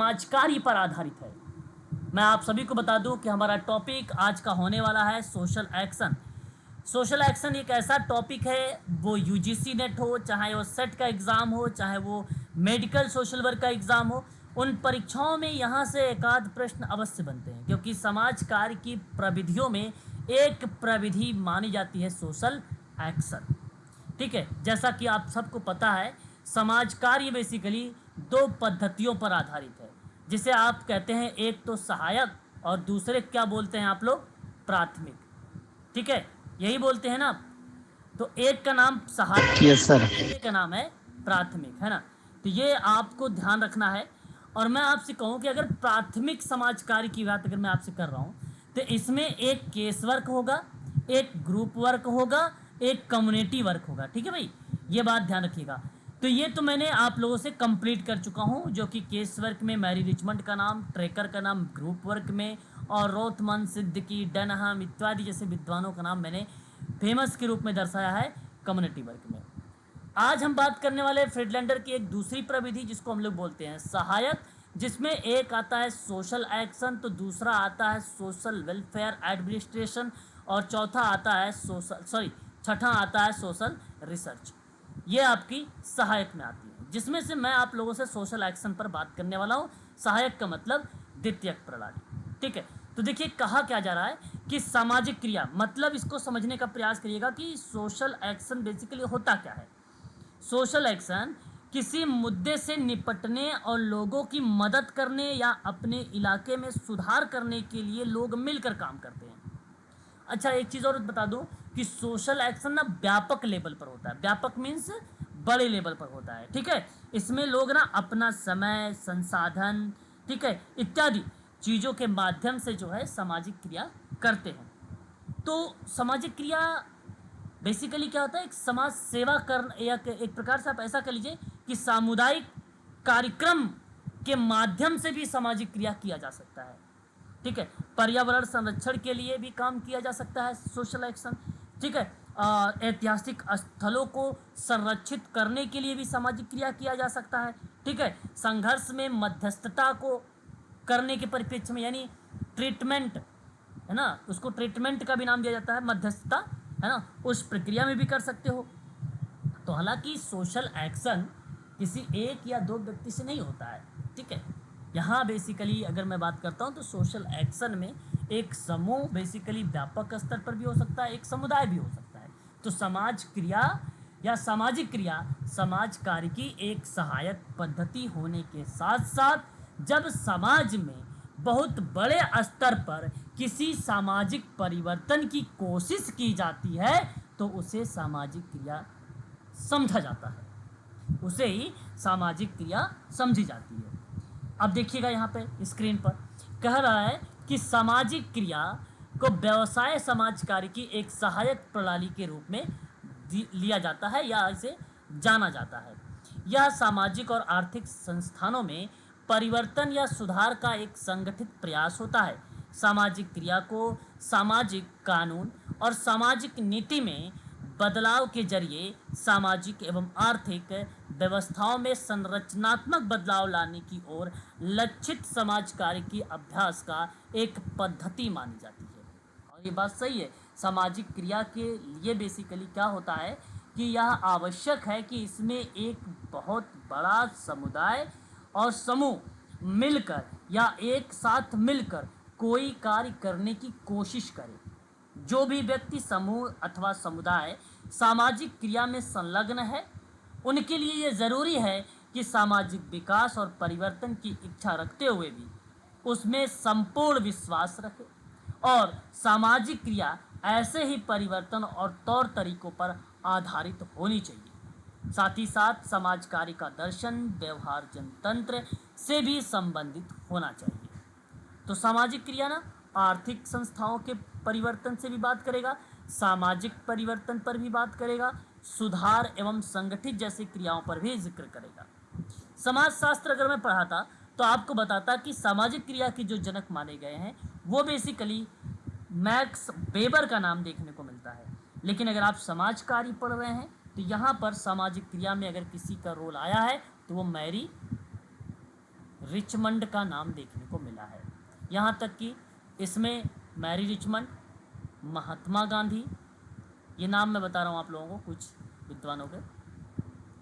समाज कार्य पर आधारित है। मैं आप सभी को बता दूं कि हमारा टॉपिक आज का होने वाला है सोशल एक्शन। सोशल एक्शन एक ऐसा टॉपिक है, वो यूजीसी नेट हो, चाहे वो सेट का एग्ज़ाम हो, चाहे वो मेडिकल सोशल वर्क का एग्ज़ाम हो, उन परीक्षाओं में यहाँ से एकाध प्रश्न अवश्य बनते हैं, क्योंकि समाज कार्य की प्रविधियों में एक प्रविधि मानी जाती है सोशल एक्शन। ठीक है, जैसा कि आप सबको पता है, समाज कार्य बेसिकली दो पद्धतियों पर आधारित है, जिसे आप कहते हैं एक तो सहायक और दूसरे क्या बोलते हैं आप लोग, प्राथमिक। ठीक है, यही बोलते हैं ना आप। तो एक का नाम सहायक है, यस सर। दूसरे का नाम है प्राथमिक, है ना। तो ये आपको ध्यान रखना है। और मैं आपसे कहूँ कि अगर प्राथमिक समाज कार्य की बात अगर मैं आपसे कर रहा हूँ, तो इसमें एक केस वर्क होगा, एक ग्रुप वर्क होगा, एक कम्युनिटी वर्क होगा। ठीक है भाई, ये बात ध्यान रखिएगा। तो ये तो मैंने आप लोगों से कंप्लीट कर चुका हूँ, जो कि केस वर्क में मैरी रिचमंड का नाम, ट्रेकर का नाम ग्रुप वर्क में, और रोथमन, सिद्दीकी, डनहम इत्यादि जैसे विद्वानों का नाम मैंने फेमस के रूप में दर्शाया है कम्युनिटी वर्क में। आज हम बात करने वाले फ्रीडलैंडर की एक दूसरी प्रविधि, जिसको हम लोग बोलते हैं सहायक, जिसमें एक आता है सोशल एक्शन, तो दूसरा आता है सोशल वेलफेयर एडमिनिस्ट्रेशन, और चौथा आता है छठा आता है सोशल रिसर्च। ये आपकी सहायक में आती है, जिसमें से मैं आप लोगों से सोशल एक्शन पर बात करने वाला हूँ। सहायक का मतलब द्वितीयक प्रणाली। ठीक है, तो देखिए कहा क्या जा रहा है कि सामाजिक क्रिया, मतलब इसको समझने का प्रयास करिएगा कि सोशल एक्शन बेसिकली होता क्या है। सोशल एक्शन किसी मुद्दे से निपटने और लोगों की मदद करने या अपने इलाके में सुधार करने के लिए लोग मिलकर काम करते हैं। अच्छा, एक चीज़ और बता दूं कि सोशल एक्शन ना व्यापक लेवल पर होता है। व्यापक मीन्स बड़े लेवल पर होता है। ठीक है, इसमें लोग ना अपना समय, संसाधन, ठीक है, इत्यादि चीज़ों के माध्यम से जो है सामाजिक क्रिया करते हैं। तो सामाजिक क्रिया बेसिकली क्या होता है, एक समाज सेवा कर, या एक प्रकार से आप ऐसा कर लीजिए कि सामुदायिक कार्यक्रम के माध्यम से भी सामाजिक क्रिया किया जा सकता है। ठीक है, पर्यावरण संरक्षण के लिए भी काम किया जा सकता है सोशल एक्शन। ठीक है, ऐतिहासिक स्थलों को संरक्षित करने के लिए भी सामाजिक क्रिया किया जा सकता है। ठीक है, संघर्ष में मध्यस्थता को करने के परिप्रेक्ष्य में, यानी ट्रीटमेंट, है ना, उसको ट्रीटमेंट का भी नाम दिया जाता है, मध्यस्थता, है ना, उस प्रक्रिया में भी कर सकते हो। तो हालांकि सोशल एक्शन किसी एक या दो व्यक्ति से नहीं होता है। ठीक है, यहाँ बेसिकली अगर मैं बात करता हूँ तो सोशल एक्शन में एक समूह बेसिकली व्यापक स्तर पर भी हो सकता है, एक समुदाय भी हो सकता है। तो समाज क्रिया या सामाजिक क्रिया समाज कार्य की एक सहायक पद्धति होने के साथ साथ जब समाज में बहुत बड़े स्तर पर किसी सामाजिक परिवर्तन की कोशिश की जाती है तो उसे सामाजिक क्रिया समझा जाता है, उसे ही सामाजिक क्रिया समझी जाती है। अब देखिएगा यहाँ पे स्क्रीन पर कह रहा है कि सामाजिक क्रिया को व्यवसाय समाज कार्य की एक सहायक प्रणाली के रूप में लिया जाता है या इसे जाना जाता है। यह सामाजिक और आर्थिक संस्थानों में परिवर्तन या सुधार का एक संगठित प्रयास होता है। सामाजिक क्रिया को सामाजिक कानून और सामाजिक नीति में बदलाव के जरिए सामाजिक एवं आर्थिक व्यवस्थाओं में संरचनात्मक बदलाव लाने की ओर लक्षित समाज कार्य की अभ्यास का एक पद्धति मानी जाती है। और ये बात सही है, सामाजिक क्रिया के लिए बेसिकली क्या होता है कि यह आवश्यक है कि इसमें एक बहुत बड़ा समुदाय और समूह मिलकर या एक साथ मिलकर कोई कार्य करने की कोशिश करे। जो भी व्यक्ति, समूह अथवा समुदाय सामाजिक क्रिया में संलग्न है, उनके लिए ये ज़रूरी है कि सामाजिक विकास और परिवर्तन की इच्छा रखते हुए भी उसमें संपूर्ण विश्वास रखे और सामाजिक क्रिया ऐसे ही परिवर्तन और तौर तरीकों पर आधारित होनी चाहिए। साथ ही साथ समाज कार्य का दर्शन व्यवहार जनतंत्र से भी संबंधित होना चाहिए। तो सामाजिक क्रिया ना आर्थिक संस्थाओं के परिवर्तन से भी बात करेगा, सामाजिक परिवर्तन पर भी बात करेगा, सुधार एवं संगठित जैसी क्रियाओं पर भी जिक्र करेगा। समाजशास्त्र अगर मैं पढ़ाता तो आपको बताता कि सामाजिक क्रिया के जो जनक माने गए हैं वो बेसिकली मैक्स वेबर का नाम देखने को मिलता है। लेकिन अगर आप समाज कार्य पढ़ रहे हैं तो यहाँ पर सामाजिक क्रिया में अगर किसी का रोल आया है तो वो मैरी रिचमंड का नाम देखने को मिला है। यहाँ तक कि इसमें मैरी रिचमंड, महात्मा गांधी, ये नाम मैं बता रहा हूँ आप लोगों को कुछ विद्वानों के,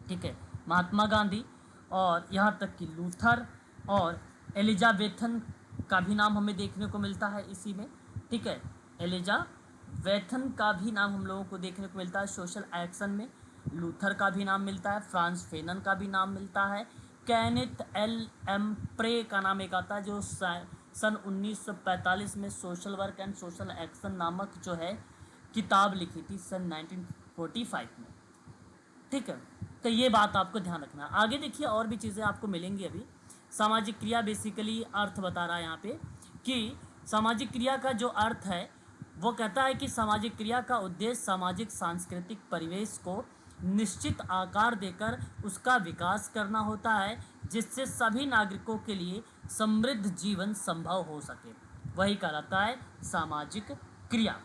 ठीक है, महात्मा गांधी, और यहाँ तक कि लूथर और एलिजाबेथन का भी नाम हमें देखने को मिलता है इसी में, ठीक है। एलिजाबेथन का भी नाम हम लोगों को देखने को मिलता है सोशल एक्शन में। लूथर का भी नाम मिलता है, फ्रांस फेनन का भी नाम मिलता है, कैनेथ एल एम प्रे का नाम एक आता है जो सन 1945 में social work and social action नामक जो है किताब लिखी थी सन 1945 में, ठीक है। तो ये बात आपको ध्यान रखना है। आगे देखिए और भी चीज़ें आपको मिलेंगी अभी। सामाजिक क्रिया बेसिकली अर्थ बता रहा है यहाँ पे कि सामाजिक क्रिया का जो अर्थ है वो कहता है कि सामाजिक क्रिया का उद्देश्य सामाजिक सांस्कृतिक परिवेश को निश्चित आकार देकर उसका विकास करना होता है जिससे सभी नागरिकों के लिए समृद्ध जीवन संभव हो सके। वही कहलाता है सामाजिक क्रिया,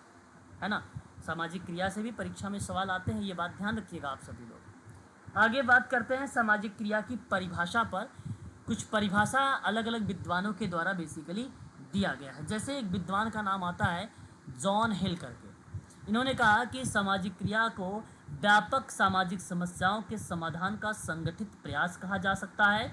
है ना। सामाजिक क्रिया से भी परीक्षा में सवाल आते हैं, ये बात ध्यान रखिएगा आप सभी लोग। आगे बात करते हैं सामाजिक क्रिया की परिभाषा पर। कुछ परिभाषा अलग अलग विद्वानों के द्वारा बेसिकली दिया गया है। जैसे एक विद्वान का नाम आता है जॉन हिल करके, इन्होंने कहा कि सामाजिक क्रिया को व्यापक सामाजिक समस्याओं के समाधान का संगठित प्रयास कहा जा सकता है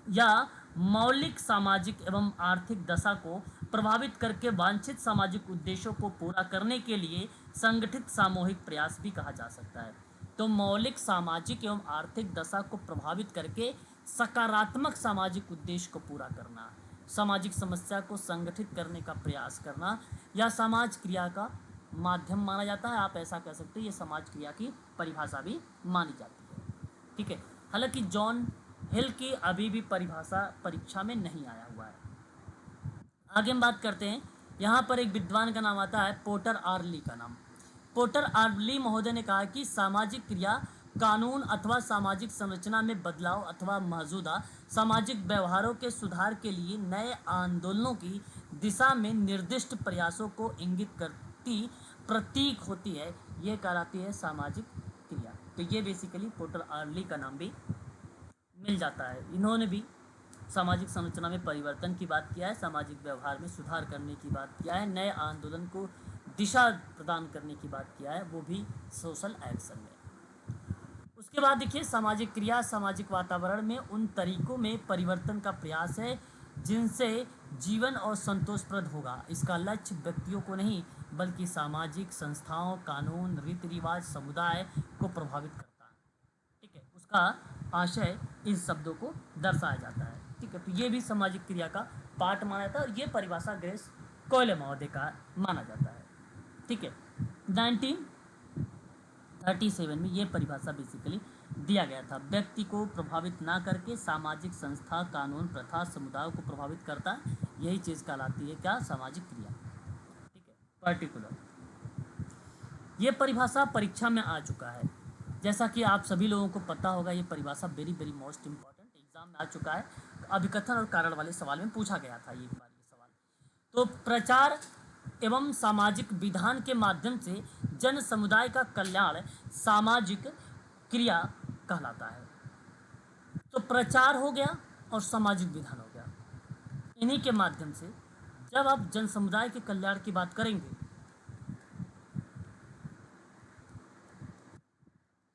या मौलिक सामाजिक एवं आर्थिक दशा को प्रभावित करके वांछित सामाजिक उद्देश्यों को पूरा करने के लिए संगठित सामूहिक प्रयास भी कहा जा सकता है। तो मौलिक सामाजिक एवं आर्थिक दशा को प्रभावित करके सकारात्मक सामाजिक उद्देश्य को पूरा करना, सामाजिक समस्या को संगठित करने का प्रयास करना या समाज क्रिया का माध्यम माना जाता है। आप ऐसा कह सकते हैं, ये समाज क्रिया की परिभाषा भी मानी जाती है, ठीक है। हालांकि जॉन हिल की अभी भी परिभाषा परीक्षा में नहीं आया हुआ है। आगे हम बात करते हैं, यहाँ पर एक विद्वान का नाम आता है पोर्टर आर ली का नाम। पोर्टर आर ली महोदय ने कहा कि सामाजिक क्रिया कानून अथवा सामाजिक संरचना में बदलाव अथवा मौजूदा सामाजिक व्यवहारों के सुधार के लिए नए आंदोलनों की दिशा में निर्दिष्ट प्रयासों को इंगित करती प्रतीक होती है, ये कहलाती है सामाजिक क्रिया। तो ये बेसिकली पोर्टर आर ली का नाम भी मिल जाता है। इन्होंने भी सामाजिक संरचना में परिवर्तन की बात किया है, सामाजिक व्यवहार में सुधार करने की बात किया है, नए आंदोलन को दिशा प्रदान करने की बात किया है, वो भी सोशल एक्शन में। उसके बाद देखिए सामाजिक क्रिया सामाजिक वातावरण में उन तरीकों में परिवर्तन का प्रयास है जिनसे जीवन और संतोषप्रद होगा। इसका लक्ष्य व्यक्तियों को नहीं बल्कि सामाजिक संस्थाओं, कानून, रीति रिवाज, समुदाय को प्रभावित करता है, ठीक है। उसका आशय इन शब्दों को दर्शाया जाता है, ठीक है। तो ये भी सामाजिक क्रिया का पार्ट माना जाता है और ये परिभाषा ग्रेस कोयले महोदय का माना जाता है, ठीक है। 1937 में ये परिभाषा बेसिकली दिया गया था। व्यक्ति को प्रभावित ना करके सामाजिक संस्था, कानून, प्रथा, समुदाय को प्रभावित करता है, यही चीज़ कहलाती है क्या, सामाजिक क्रिया, ठीक है। पर्टिकुलर ये परिभाषा परीक्षा में आ चुका है, जैसा कि आप सभी लोगों को पता होगा। ये परिभाषा very very most important exam में आ चुका है। अभिकथन और कारण वाले सवाल में पूछा गया था ये बार ये सवाल। तो प्रचार एवं सामाजिक विधान के माध्यम से जन समुदाय का कल्याण सामाजिक क्रिया कहलाता है। तो प्रचार हो गया और सामाजिक विधान हो गया, इन्हीं के माध्यम से जब आप जन समुदाय के कल्याण की बात करेंगे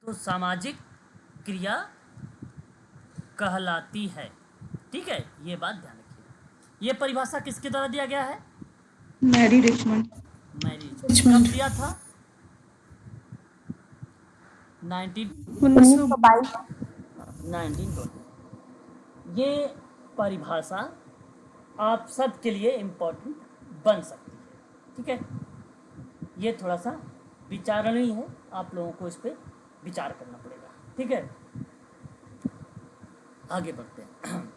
तो सामाजिक क्रिया कहलाती है, ठीक है। ये बात ध्यान रखिए। ये परिभाषा किसके द्वारा दिया गया है, मैरी रिचमंड। Mary Richmond. कब दिया था, 1922। ये परिभाषा आप सब के लिए इम्पोर्टेंट बन सकती है, ठीक है। ये थोड़ा सा विचारणीय है, आप लोगों को इस पर विचार करना पड़ेगा, ठीक है। आगे बढ़ते हैं।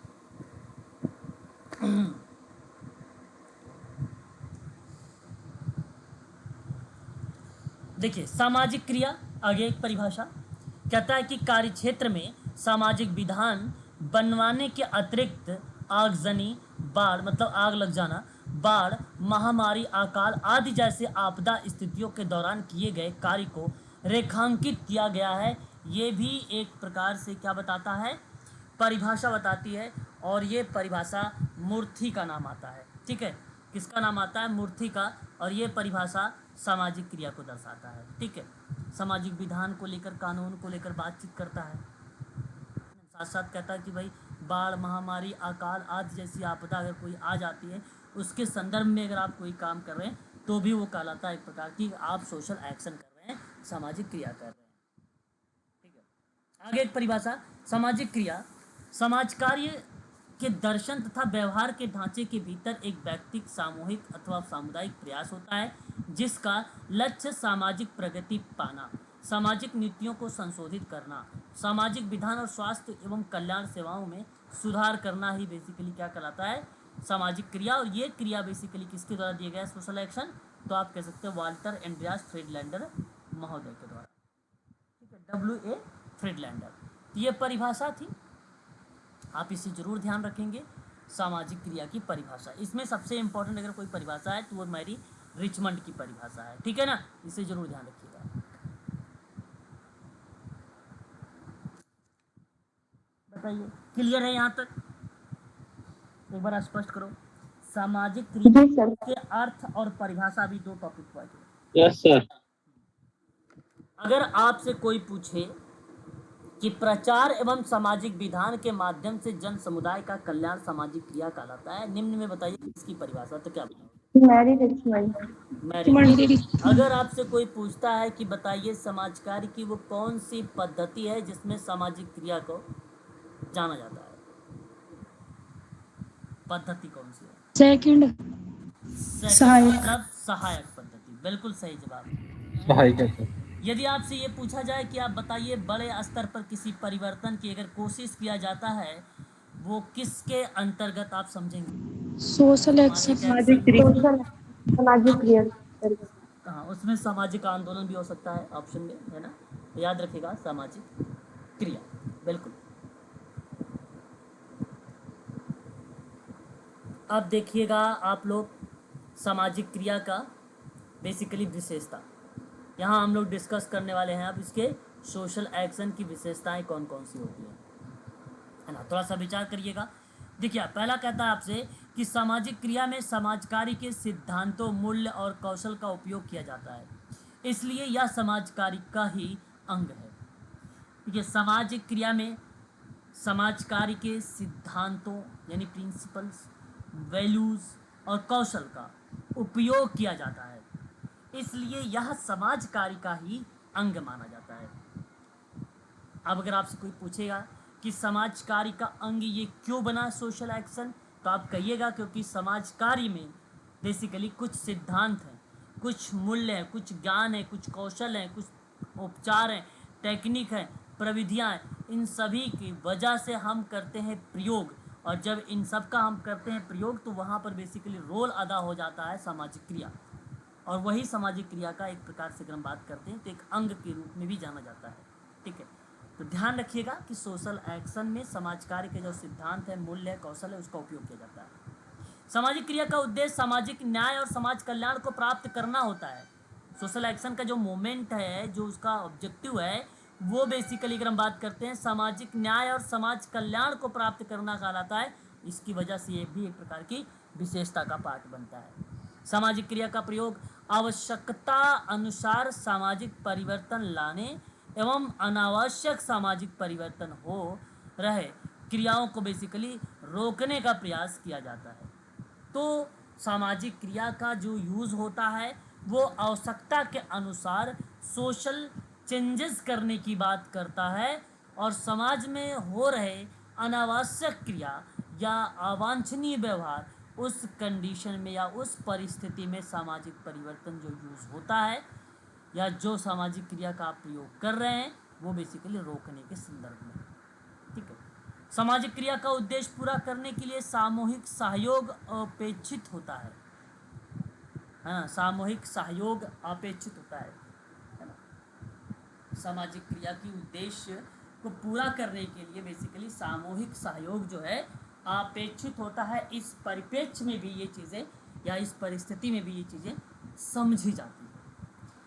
देखिए सामाजिक क्रिया, आगे एक परिभाषा कहता है कि कार्यक्षेत्र में सामाजिक विधान बनवाने के अतिरिक्त आगजनी, बाढ़ मतलब आग लग जाना, बाढ़, महामारी, अकाल आदि जैसे आपदा स्थितियों के दौरान किए गए कार्य को रेखांकित किया गया है। ये भी एक प्रकार से क्या बताता है, परिभाषा बताती है। और ये परिभाषा मूर्थी का नाम आता है। ठीक है, किसका नाम आता है? मूर्थी का। और ये परिभाषा सामाजिक क्रिया को दर्शाता है। ठीक है, सामाजिक विधान को लेकर, कानून को लेकर बातचीत करता है। साथ साथ कहता है कि भाई बाढ़, महामारी, अकाल आदि जैसी आपदा अगर कोई आ जाती है, उसके संदर्भ में अगर आप कोई काम कर रहे हैं तो भी वो कहलाता है एक प्रकार की आप सोशल एक्शन कर रहे हैं, सामाजिक क्रिया कर रहे हैं। ठीक है, आगे एक परिभाषा, सामाजिक क्रिया समाज कार्य के दर्शन तथा व्यवहार के ढांचे के भीतर एक व्यक्तिगत, सामूहिक अथवा सामुदायिक प्रयास होता है जिसका लक्ष्य सामाजिक प्रगति पाना, सामाजिक नीतियों को संशोधित करना, सामाजिक विधान और स्वास्थ्य एवं कल्याण सेवाओं में सुधार करना ही बेसिकली क्या कहलाता है? सामाजिक क्रिया। और ये क्रिया बेसिकली किसके द्वारा दिया गया सोशल एक्शन? तो आप कह सकते हैं वाल्टर एंड्रियास फ्रीडलैंडर महोदय के द्वारा। ठीक है, W.A. फ्रीडलैंडर। तो ये परिभाषा थी, आप इसे जरूर ध्यान रखेंगे। सामाजिक क्रिया की परिभाषा, इसमें सबसे इंपॉर्टेंट अगर कोई परिभाषा है तो वो मैरी रिचमंड की परिभाषा है। ठीक है ना, इसे जरूर ध्यान रखिएगा। बताइए, क्लियर है यहाँ तक? एक बार स्पष्ट करो। सामाजिक क्रिया जी सर। के अर्थ और परिभाषा भी दो टॉपिक पर। Yes sir. अगर आपसे कोई पूछे कि प्रचार एवं सामाजिक विधान के माध्यम से जन समुदाय का कल्याण सामाजिक क्रिया कहलाता है, निम्न में बताइए इसकी परिभाषा, तो क्या बताओगे? Mary Richmond. मैरी। अगर आपसे कोई पूछता है कि बताइए समाज कार्य की वो कौन सी पद्धति है जिसमें सामाजिक क्रिया को जाना जाता है, पद्धति कौन सी है? सेकंड सहायक। मतलब सहायक पद्धति, बिल्कुल सही जवाब। सहायक है सर। यदि आपसे ये पूछा जाए कि आप बताइए बड़े स्तर पर किसी परिवर्तन की अगर कोशिश किया जाता है, वो किसके अंतर्गत आप समझेंगे? Social action. सामाजिक सामाजिक क्रिया। हाँ, उसमें सामाजिक आंदोलन भी हो सकता है, ऑप्शन में है ना, याद रखिएगा सामाजिक क्रिया, बिल्कुल। अब देखिएगा आप लोग सामाजिक क्रिया का बेसिकली विशेषता, यहाँ हम लोग डिस्कस करने वाले हैं अब इसके सोशल एक्शन की विशेषताएं कौन कौन सी होती हैं, है ना। थोड़ा सा विचार करिएगा। देखिए, पहला कहता है आपसे कि सामाजिक क्रिया में समाज कार्य के सिद्धांतों, मूल्य और कौशल का उपयोग किया जाता है, इसलिए यह समाज कार्य का ही अंग है। देखिए, सामाजिक क्रिया में समाज कार्य के सिद्धांतों यानी प्रिंसिपल्स, वैल्यूज और कौशल का उपयोग किया जाता है, इसलिए यह समाज कार्य का ही अंग माना जाता है। अब अगर आपसे कोई पूछेगा कि समाज कार्य का अंग ये क्यों बना सोशल एक्शन, तो आप कहिएगा क्योंकि समाज कार्य में बेसिकली कुछ सिद्धांत हैं, कुछ मूल्य हैं, कुछ ज्ञान है, कुछ कौशल हैं, कुछ उपचार हैं, टेक्निक है, प्रविधियाँ हैं, इन सभी की वजह से हम करते हैं प्रयोग। और जब इन सब का हम करते हैं प्रयोग तो वहाँ पर बेसिकली रोल अदा हो जाता है सामाजिक क्रिया, और वही सामाजिक क्रिया का एक प्रकार से अगर हम बात करते हैं तो एक अंग के रूप में भी जाना जाता है। ठीक है, तो ध्यान रखिएगा कि सोशल एक्शन में समाज कार्य के जो सिद्धांत है, मूल्य है, कौशल है, उसका उपयोग किया जाता है। सामाजिक क्रिया का उद्देश्य सामाजिक न्याय और समाज कल्याण को प्राप्त करना होता है। सोशल एक्शन का जो मोमेंट है, जो उसका ऑब्जेक्टिव है, वो बेसिकली अगर हम बात करते हैं सामाजिक न्याय और समाज कल्याण को प्राप्त करना कहलाता है। इसकी वजह से ये भी एक प्रकार की विशेषता का पार्ट बनता है। सामाजिक क्रिया का प्रयोग आवश्यकता अनुसार सामाजिक परिवर्तन लाने एवं अनावश्यक सामाजिक परिवर्तन हो रहे क्रियाओं को बेसिकली रोकने का प्रयास किया जाता है। तो सामाजिक क्रिया का जो यूज़ होता है वो आवश्यकता के अनुसार सोशल चेंजेस करने की बात करता है, और समाज में हो रहे अनावश्यक क्रिया या अवांछनीय व्यवहार, उस कंडीशन में या उस परिस्थिति में सामाजिक परिवर्तन जो यूज़ होता है या जो सामाजिक क्रिया का आप प्रयोग कर रहे हैं वो बेसिकली रोकने के संदर्भ में। ठीक है, सामाजिक क्रिया का उद्देश्य पूरा करने के लिए सामूहिक सहयोग अपेक्षित होता है ना, सामूहिक सहयोग अपेक्षित होता है ना। सामाजिक क्रिया की उद्देश्य को पूरा करने के लिए बेसिकली सामूहिक सहयोग जो है अपेक्षित होता है। इस परिप्रेक्ष्य में भी ये चीज़ें या इस परिस्थिति में भी ये चीज़ें समझी जाती है।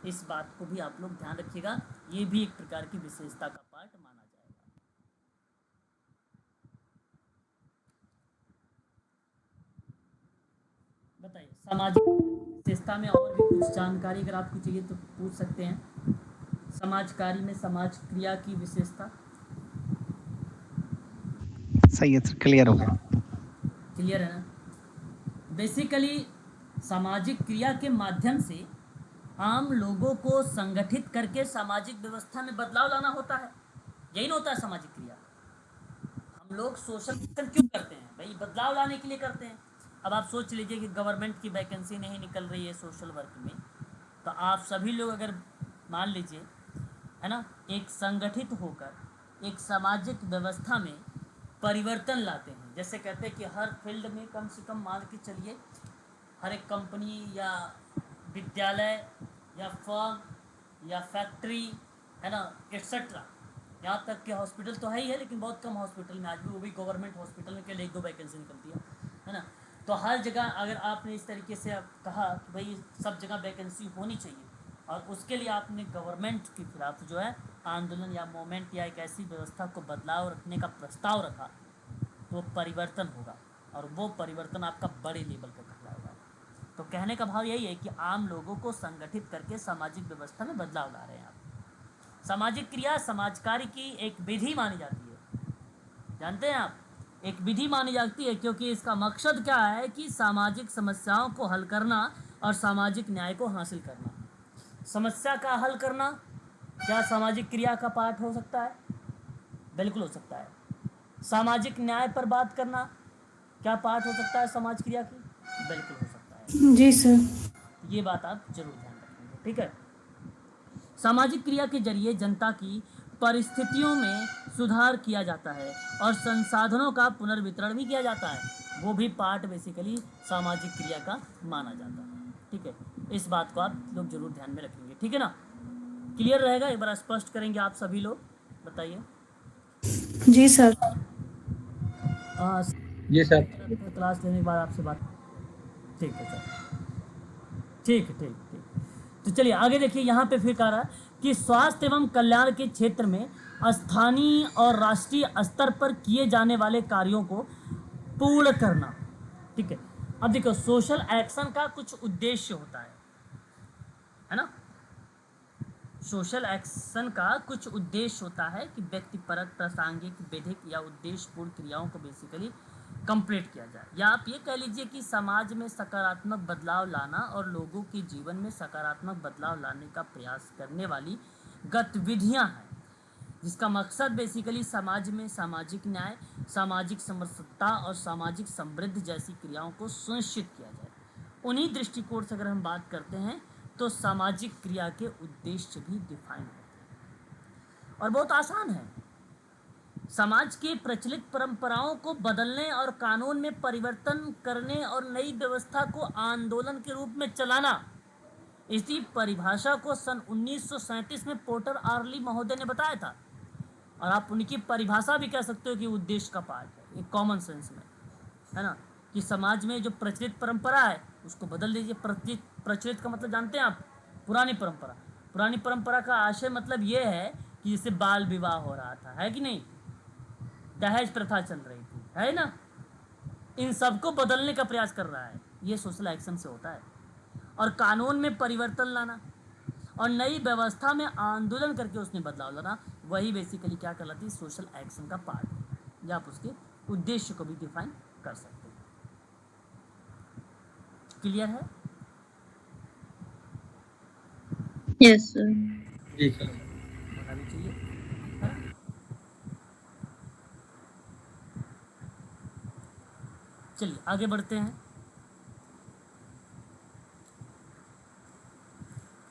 इस बात को भी आप लोग ध्यान रखिएगा, ये भी एक प्रकार की विशेषता का पार्ट माना जाएगा। बताइए, सामाजिक विशेषता में और भी कुछ जानकारी अगर आपको चाहिए तो पूछ सकते हैं। समाज कार्य में समाज क्रिया की विशेषता। सही है सर, क्लियर हो गया। क्लियर है ना? बेसिकली सामाजिक क्रिया के माध्यम से आम लोगों को संगठित करके सामाजिक व्यवस्था में बदलाव लाना होता है। यही ना होता है सामाजिक क्रिया। हम लोग सोशल एक्शन क्यों करते हैं भाई? बदलाव लाने के लिए करते हैं। अब आप सोच लीजिए कि गवर्नमेंट की वैकेंसी नहीं निकल रही है सोशल वर्क में, तो आप सभी लोग अगर मान लीजिए, है ना, एक संगठित होकर एक सामाजिक व्यवस्था में परिवर्तन लाते हैं। जैसे कहते हैं कि हर फील्ड में कम से कम मान के चलिए हर एक कंपनी या विद्यालय या फर्म या फैक्ट्री, है ना, एक्सेट्रा, यहाँ तक कि हॉस्पिटल तो है ही है, लेकिन बहुत कम हॉस्पिटल में आज भी, वो भी गवर्नमेंट हॉस्पिटल में केवल 1-2 वैकेंसी निकलती है ना। तो हर जगह अगर आपने इस तरीके से कहा कि भाई सब जगह वैकेंसी होनी चाहिए, और उसके लिए आपने गवर्नमेंट के खिलाफ जो है आंदोलन या मूवमेंट या एक ऐसी व्यवस्था को बदलाव रखने का प्रस्ताव रखा, तो परिवर्तन होगा, और वो परिवर्तन आपका बड़े लेवल पर कहलाएगा। तो कहने का भाव यही है कि आम लोगों को संगठित करके सामाजिक व्यवस्था में बदलाव ला रहे हैं आप। सामाजिक क्रिया समाज कार्य की एक विधि मानी जाती है, जानते हैं आप, एक विधि मानी जाती है, क्योंकि इसका मकसद क्या है कि सामाजिक समस्याओं को हल करना और सामाजिक न्याय को हासिल करना। समस्या का हल करना क्या सामाजिक क्रिया का पार्ट हो सकता है? बिल्कुल हो सकता है। सामाजिक न्याय पर बात करना क्या पार्ट हो सकता है समाज क्रिया की? बिल्कुल हो सकता है। जी सर। ये बात आप जरूर ध्यान रखेंगे, ठीक है। सामाजिक क्रिया के जरिए जनता की परिस्थितियों में सुधार किया जाता है और संसाधनों का पुनर्वितरण भी किया जाता है। वो भी पार्ट बेसिकली सामाजिक क्रिया का माना जाता है, ठीक है। इस बात को आप लोग जरूर ध्यान में रखेंगे, ठीक है ना? क्लियर रहेगा? एक बार स्पष्ट करेंगे आप सभी लोग, बताइए। जी सर। जी सर। क्लास लेने के बाद आपसे बात, ठीक है सर, ठीक है, ठीक ठीक। तो चलिए आगे देखिए, यहाँ पे फिर कह रहा है कि स्वास्थ्य एवं कल्याण के क्षेत्र में स्थानीय और राष्ट्रीय स्तर पर किए जाने वाले कार्यों को पूर्ण करना, ठीक है। अब देखो, सोशल एक्शन का कुछ उद्देश्य होता है ना? सोशल एक्शन का कुछ उद्देश्य होता है कि व्यक्तिपरक, प्रासंगिक, विधिक या उद्देश्यपूर्ण क्रियाओं को बेसिकली कंप्लीट किया जाए, या आप ये कह लीजिए कि समाज में सकारात्मक बदलाव लाना और लोगों के जीवन में सकारात्मक बदलाव लाने का प्रयास करने वाली गतिविधियां हैं, जिसका मकसद बेसिकली समाज में सामाजिक न्याय, सामाजिक समरसता और सामाजिक समृद्धि जैसी क्रियाओं को सुनिश्चित किया जाए। उन्हीं दृष्टिकोण से अगर हम बात करते हैं तो सामाजिक क्रिया के उद्देश्य भी डिफाइन होते हैं और बहुत आसान है। समाज की प्रचलित परंपराओं को बदलने और कानून में परिवर्तन करने और नई व्यवस्था को आंदोलन के रूप में चलाना। इसी परिभाषा को सन 1937 में पोर्टर आर्ली महोदय ने बताया था, और आप उनकी परिभाषा भी कह सकते हो कि उद्देश्य का पार्ट है, एक कॉमन सेंस में, है ना, कि समाज में जो प्रचलित परंपरा है उसको बदल दीजिए। प्रचलित का मतलब जानते हैं आप? पुरानी परंपरा। पुरानी परंपरा का आशय मतलब ये है कि जैसे बाल विवाह हो रहा था, है कि नहीं, दहेज प्रथा चल रही थी, है ना, इन सबको बदलने का प्रयास कर रहा है, ये सोशल एक्शन से होता है। और कानून में परिवर्तन लाना और नई व्यवस्था में आंदोलन करके उसमें बदलाव लाना, वही बेसिकली क्या कहलाती है? सोशल एक्शन का पार्ट है, या आप उसके उद्देश्य को भी डिफाइन कर सकते हैं। क्लियर है? Yes sir. जी सर। होना भी चाहिए, है ना? चलिए आगे बढ़ते हैं।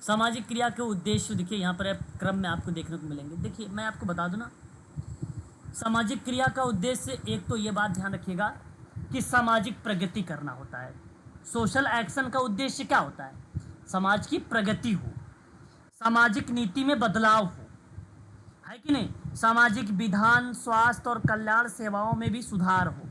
सामाजिक क्रिया के उद्देश्य देखिए यहाँ पर क्रम में आपको देखने को मिलेंगे। देखिए मैं आपको बता दूं ना, सामाजिक क्रिया का उद्देश्य, एक तो ये बात ध्यान रखिएगा कि सामाजिक प्रगति करना होता है। सोशल एक्शन का उद्देश्य क्या होता है? समाज की प्रगति हो, सामाजिक नीति में बदलाव हो, है कि नहीं, सामाजिक विधान, स्वास्थ्य और कल्याण सेवाओं में भी सुधार हो,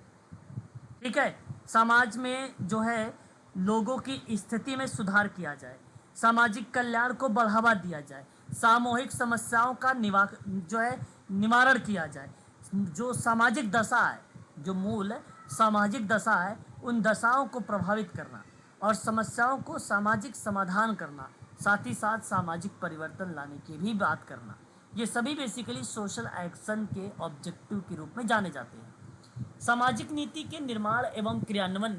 ठीक है, समाज में जो है लोगों की स्थिति में सुधार किया जाए, सामाजिक कल्याण को बढ़ावा दिया जाए, सामूहिक समस्याओं का निवारण किया जाए, जो सामाजिक दशा है, जो मूल सामाजिक दशा है, उन दशाओं को प्रभावित करना और समस्याओं को सामाजिक समाधान करना, साथ ही साथ सामाजिक परिवर्तन लाने की भी बात करना, ये सभी बेसिकली सोशल एक्शन के ऑब्जेक्टिव के रूप में जाने जाते हैं। सामाजिक नीति के निर्माण एवं क्रियान्वयन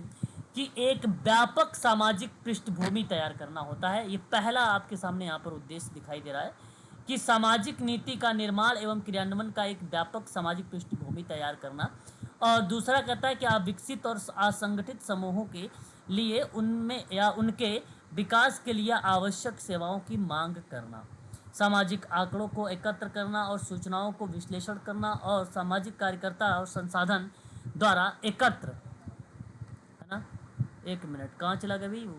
की एक व्यापक सामाजिक पृष्ठभूमि तैयार करना होता है। ये पहला आपके सामने यहाँ पर उद्देश्य दिखाई दे रहा है कि सामाजिक नीति का निर्माण एवं क्रियान्वयन का एक व्यापक सामाजिक पृष्ठभूमि तैयार करना। और दूसरा कहता है कि आप विकसित और असंगठित समूहों के लिए उनमें या उनके विकास के लिए आवश्यक सेवाओं की मांग करना, सामाजिक आंकड़ों को एकत्र करना और सूचनाओं को विश्लेषण करना, और सामाजिक कार्यकर्ता और संसाधन द्वारा एकत्र, है ना। एक मिनट, कहाँ चला गया भाई वो?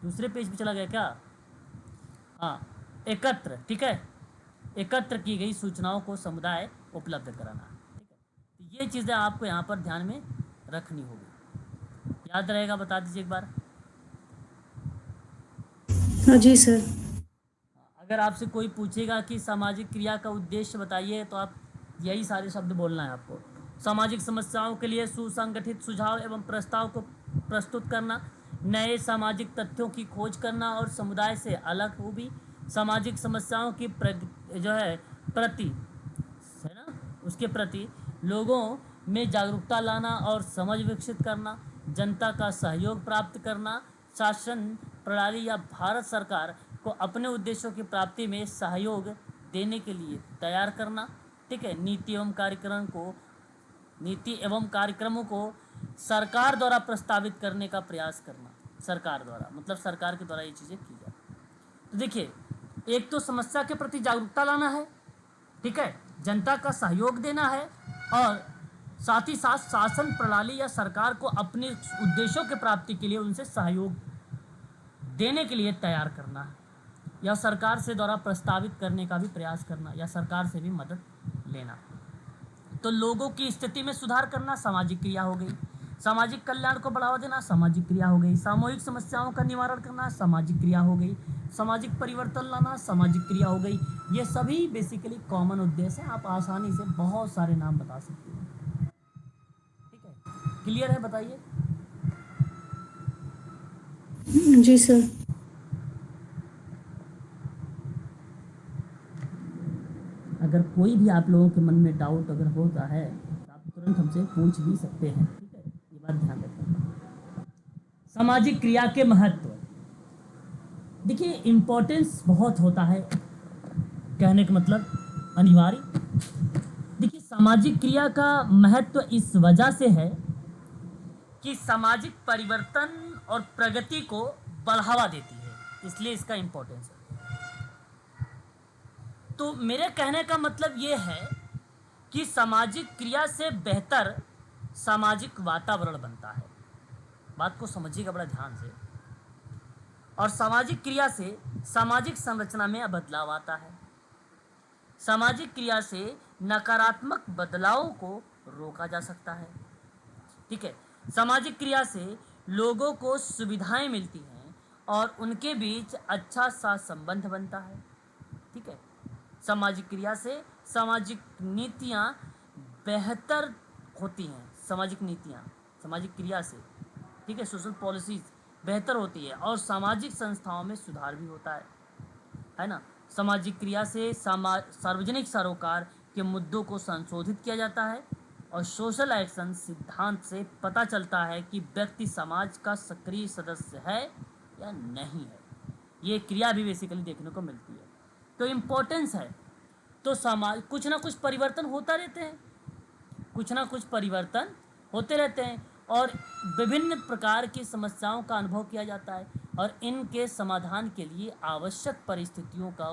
दूसरे पेज पे चला गया क्या? हाँ, एकत्र, ठीक है, एकत्र की गई सूचनाओं को समुदाय उपलब्ध कराना, ठीक है। तो ये चीज़ें आपको यहाँ पर ध्यान में रखनी होगी। याद रहेगा? बता दीजिए एक बार। हाँ जी सर। अगर आपसे कोई पूछेगा कि सामाजिक क्रिया का उद्देश्य बताइए, तो आप यही सारे शब्द बोलना है आपको। सामाजिक समस्याओं के लिए सुसंगठित सुझाव एवं प्रस्ताव को प्रस्तुत करना, नए सामाजिक तथ्यों की खोज करना और समुदाय से अलग हो भी सामाजिक समस्याओं की प्रति, है ना, उसके प्रति लोगों में जागरूकता लाना और समझ विकसित करना, जनता का सहयोग प्राप्त करना, शासन प्रणाली या भारत सरकार को अपने उद्देश्यों की प्राप्ति में सहयोग देने के लिए तैयार करना, ठीक है। नीति एवं कार्यक्रमों को सरकार द्वारा प्रस्तावित करने का प्रयास करना, सरकार द्वारा मतलब सरकार के द्वारा ये चीज़ें की जाए। तो देखिए, एक तो समस्या के प्रति जागरूकता लाना है, ठीक है, जनता का सहयोग देना है, और साथ ही साथ शासन प्रणाली या सरकार को अपने उद्देश्यों के प्राप्ति के लिए उनसे सहयोग देने के लिए तैयार करना है, या सरकार से द्वारा प्रस्तावित करने का भी प्रयास करना, या सरकार से भी मदद लेना। तो लोगों की स्थिति में सुधार करना सामाजिक क्रिया हो गई, सामाजिक कल्याण को बढ़ावा देना सामाजिक क्रिया हो गई, सामूहिक समस्याओं का निवारण करना सामाजिक क्रिया हो गई, सामाजिक परिवर्तन लाना सामाजिक क्रिया हो गई। ये सभी बेसिकली कॉमन उद्देश्य हैं। आप आसानी से बहुत सारे नाम बता सकते हैं, ठीक है। क्लियर है? बताइए। जी सर। अगर कोई भी आप लोगों के मन में डाउट अगर होता है तो आप तुरंत हमसे पूछ भी सकते हैं, ठीक है। ये बात ध्यान रखना। सामाजिक क्रिया के महत्व, देखिए इम्पोर्टेंस बहुत होता है, कहने का मतलब अनिवार्य। देखिए, सामाजिक क्रिया का महत्व इस वजह से है कि सामाजिक परिवर्तन और प्रगति को बढ़ावा देती है, इसलिए इसका इम्पोर्टेंस है। तो मेरे कहने का मतलब ये है कि सामाजिक क्रिया से बेहतर सामाजिक वातावरण बनता है। बात को समझिएगा बड़ा ध्यान से। और सामाजिक क्रिया से सामाजिक संरचना में बदलाव आता है। सामाजिक क्रिया से नकारात्मक बदलावों को रोका जा सकता है, ठीक है। सामाजिक क्रिया से लोगों को सुविधाएं मिलती हैं और उनके बीच अच्छा सा संबंध बनता है, ठीक है। सामाजिक क्रिया से सामाजिक नीतियाँ बेहतर होती हैं, सामाजिक नीतियाँ सामाजिक क्रिया से, ठीक है, सोशल पॉलिसीज बेहतर होती है, और सामाजिक संस्थाओं में सुधार भी होता है ना। सामाजिक क्रिया से सार्वजनिक सरोकार के मुद्दों को संशोधित किया जाता है, और सोशल एक्शन सिद्धांत से पता चलता है कि व्यक्ति समाज का सक्रिय सदस्य है या नहीं है। ये क्रिया भी बेसिकली देखने को मिलती है। तो इम्पोर्टेंस है, तो समाज कुछ ना कुछ परिवर्तन होता रहते हैं, कुछ ना कुछ परिवर्तन होते रहते हैं, और विभिन्न प्रकार की समस्याओं का अनुभव किया जाता है, और इनके समाधान के लिए आवश्यक परिस्थितियों का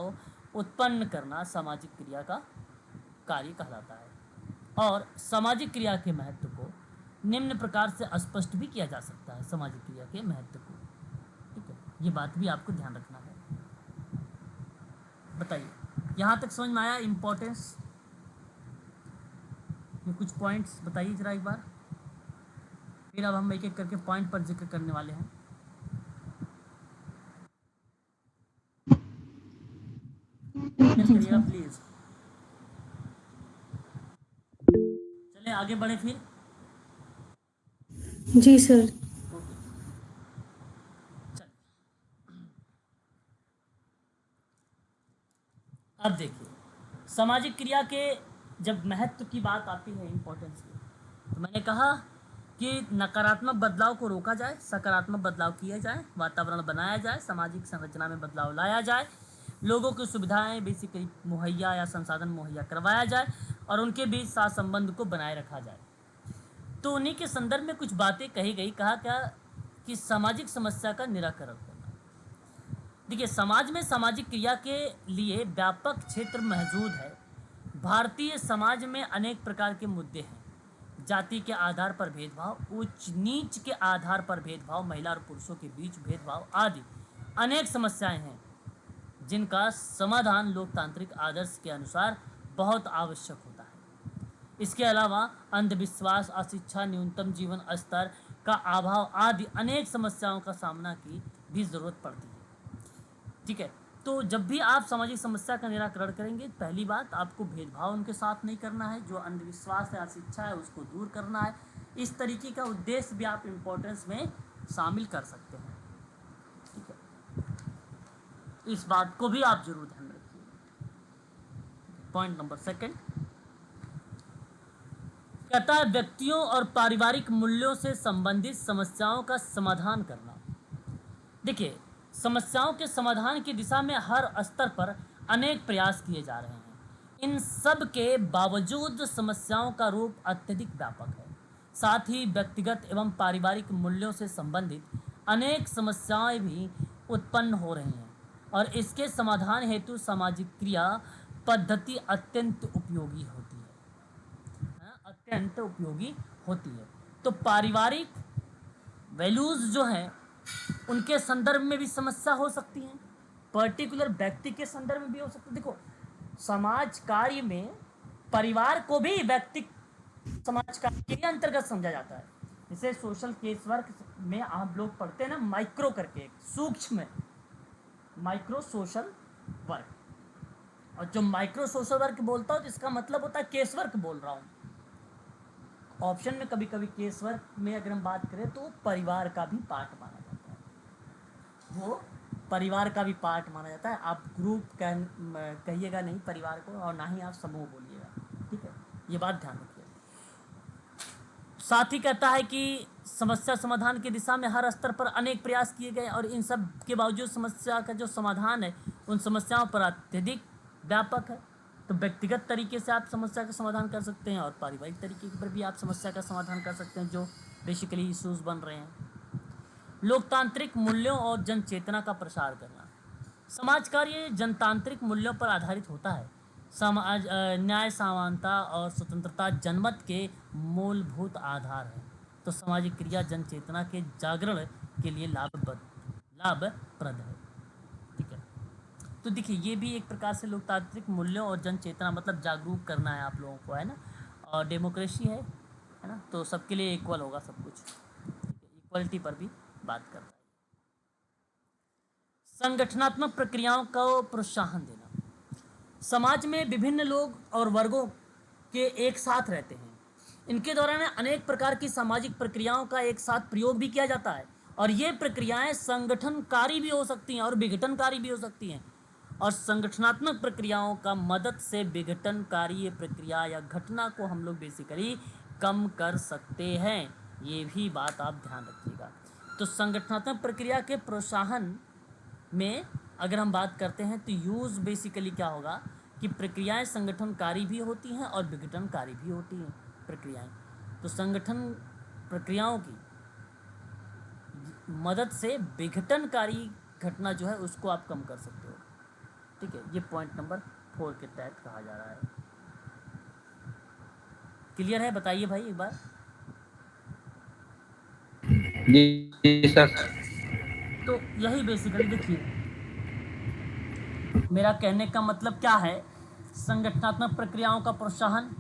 उत्पन्न करना सामाजिक क्रिया का कार्य कहलाता है। और सामाजिक क्रिया के महत्व को निम्न प्रकार से स्पष्ट भी किया जा सकता है, सामाजिक क्रिया के महत्व को, ठीक है। ये बात भी आपको ध्यान रखना है। बताइए, यहाँ तक समझ में आया इम्पोर्टेंस? ये कुछ पॉइंट्स बताइए जरा एक बार, फिर अब हम एक एक करके पॉइंट पर जिक्र करने वाले हैं। करिएगा प्लीज। चले आगे बढ़े फिर। जी सर। अब देखिए, सामाजिक क्रिया के जब महत्व की बात आती है, इम्पोर्टेंस की, तो मैंने कहा कि नकारात्मक बदलाव को रोका जाए, सकारात्मक बदलाव किया जाए, वातावरण बनाया जाए, सामाजिक संरचना में बदलाव लाया जाए, लोगों की सुविधाएं बेसिकली मुहैया या संसाधन मुहैया करवाया जाए और उनके बीच साथ संबंध को बनाए रखा जाए। तो उन्हीं के संदर्भ में कुछ बातें कही गई। कहा क्या कि सामाजिक समस्या का निराकरण करना। देखिए, समाज में सामाजिक क्रिया के लिए व्यापक क्षेत्र मौजूद है। भारतीय समाज में अनेक प्रकार के मुद्दे हैं। जाति के आधार पर भेदभाव, उच्च नीच के आधार पर भेदभाव, महिला और पुरुषों के बीच भेदभाव आदि अनेक समस्याएं हैं जिनका समाधान लोकतांत्रिक आदर्श के अनुसार बहुत आवश्यक होता है। इसके अलावा अंधविश्वास, अशिक्षा, न्यूनतम जीवन स्तर का अभाव आदि अनेक समस्याओं का सामना की भी जरूरत पड़ती है। ठीक है, तो जब भी आप सामाजिक समस्या का निराकरण करेंगे, पहली बात आपको भेदभाव उनके साथ नहीं करना है, जो अंधविश्वास है, अशिक्षा है, उसको दूर करना है। इस तरीके का उद्देश्य भी आप इम्पोर्टेंस में शामिल कर सकते हैं। ठीक है, इस बात को भी आप जरूर ध्यान रखिए। पॉइंट नंबर सेकंड कहता है व्यक्तियों और पारिवारिक मूल्यों से संबंधित समस्याओं का समाधान करना। देखिए, समस्याओं के समाधान की दिशा में हर स्तर पर अनेक प्रयास किए जा रहे हैं। इन सब के बावजूद समस्याओं का रूप अत्यधिक व्यापक है। साथ ही व्यक्तिगत एवं पारिवारिक मूल्यों से संबंधित अनेक समस्याएं भी उत्पन्न हो रही हैं और इसके समाधान हेतु सामाजिक क्रिया पद्धति अत्यंत उपयोगी होती है, अत्यंत उपयोगी होती है। तो पारिवारिक वैल्यूज़ जो हैं उनके संदर्भ में भी समस्या हो सकती है, पर्टिकुलर व्यक्ति के संदर्भ में भी हो सकती है। देखो, समाज कार्य में परिवार को भी व्यक्ति समाज कार्य के अंतर्गत समझा जाता है। जैसे सोशल केस वर्क में आप लोग पढ़ते हैं ना, माइक्रो करके, सूक्ष्म माइक्रो सोशल वर्क, और जो माइक्रो सोशल वर्क बोलता हूँ तो इसका मतलब होता है केस वर्क बोल रहा हूँ। ऑप्शन में कभी कभी केस वर्क में अगर हम बात करें तो परिवार का भी पार्ट माना जाता है, वो परिवार का भी पार्ट माना जाता है। आप ग्रुप कहिएगा नहीं परिवार को, और ना ही आप समूह बोलिएगा। ठीक है, ये बात ध्यान रखिए। साथ ही कहता है कि समस्या समाधान की दिशा में हर स्तर पर अनेक प्रयास किए गए और इन सब के बावजूद समस्या का जो समाधान है उन समस्याओं पर अत्यधिक व्यापक है। तो व्यक्तिगत तरीके से आप समस्या का समाधान कर सकते हैं और पारिवारिक तरीके पर भी आप समस्या का समाधान कर सकते हैं, जो बेसिकली इश्यूज बन रहे हैं। लोकतांत्रिक मूल्यों और जन चेतना का प्रसार करना। समाज कार्य जनतांत्रिक मूल्यों पर आधारित होता है। समाज न्याय, समानता और स्वतंत्रता जनमत के मूलभूत आधार है। तो सामाजिक क्रिया जन चेतना के जागरण के लिए लाभप्रद है। ठीक है, तो देखिए ये भी एक प्रकार से लोकतांत्रिक मूल्यों और जन चेतना मतलब जागरूक करना है आप लोगों को, है ना। और डेमोक्रेसी है ना, तो सबके लिए इक्वल होगा सब कुछ। इक्वलिटी पर भी बात करता है। संगठनात्मक प्रक्रियाओं को प्रोत्साहन देना। समाज में विभिन्न लोग और वर्गों के एक साथ रहते हैं। इनके दौरान अनेक प्रकार की सामाजिक प्रक्रियाओं का एक साथ प्रयोग भी किया जाता है और ये प्रक्रियाएं संगठनकारी भी हो सकती हैं और विघटनकारी भी हो सकती हैं। और संगठनात्मक प्रक्रियाओं का मदद से विघटनकारी प्रक्रिया या घटना को हम लोग बेसिकली कम कर सकते हैं। ये भी बात आप ध्यान रखिएगा। तो संगठनात्मक प्रक्रिया के प्रोत्साहन में अगर हम बात करते हैं तो यूज़ बेसिकली क्या होगा कि प्रक्रियाएं संगठनकारी भी होती हैं और विघटनकारी भी होती हैं प्रक्रियाएं। तो संगठन प्रक्रियाओं की मदद से विघटनकारी घटना जो है उसको आप कम कर सकते हो। ठीक है, ये पॉइंट नंबर 4 के तहत कहा जा रहा है। क्लियर है? बताइए भाई एक बार। जी सर। तो यही बेसिकली देखिए मेरा कहने का मतलब क्या है। संगठनात्मक प्रक्रियाओं का प्रोत्साहन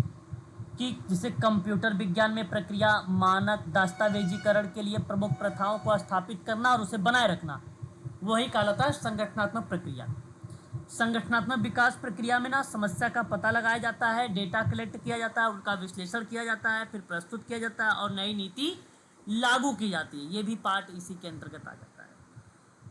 कि जिसे कंप्यूटर विज्ञान में प्रक्रिया मानक दस्तावेजीकरण के लिए प्रमुख प्रथाओं को स्थापित करना और उसे बनाए रखना, वही कहलाता है संगठनात्मक प्रक्रिया। संगठनात्मक विकास प्रक्रिया में ना समस्या का पता लगाया जाता है, डेटा कलेक्ट किया जाता है, उनका विश्लेषण किया जाता है, फिर प्रस्तुत किया जाता है और नई नीति लागू की जाती है। ये भी पार्ट इसी के अंतर्गत आ जाता है।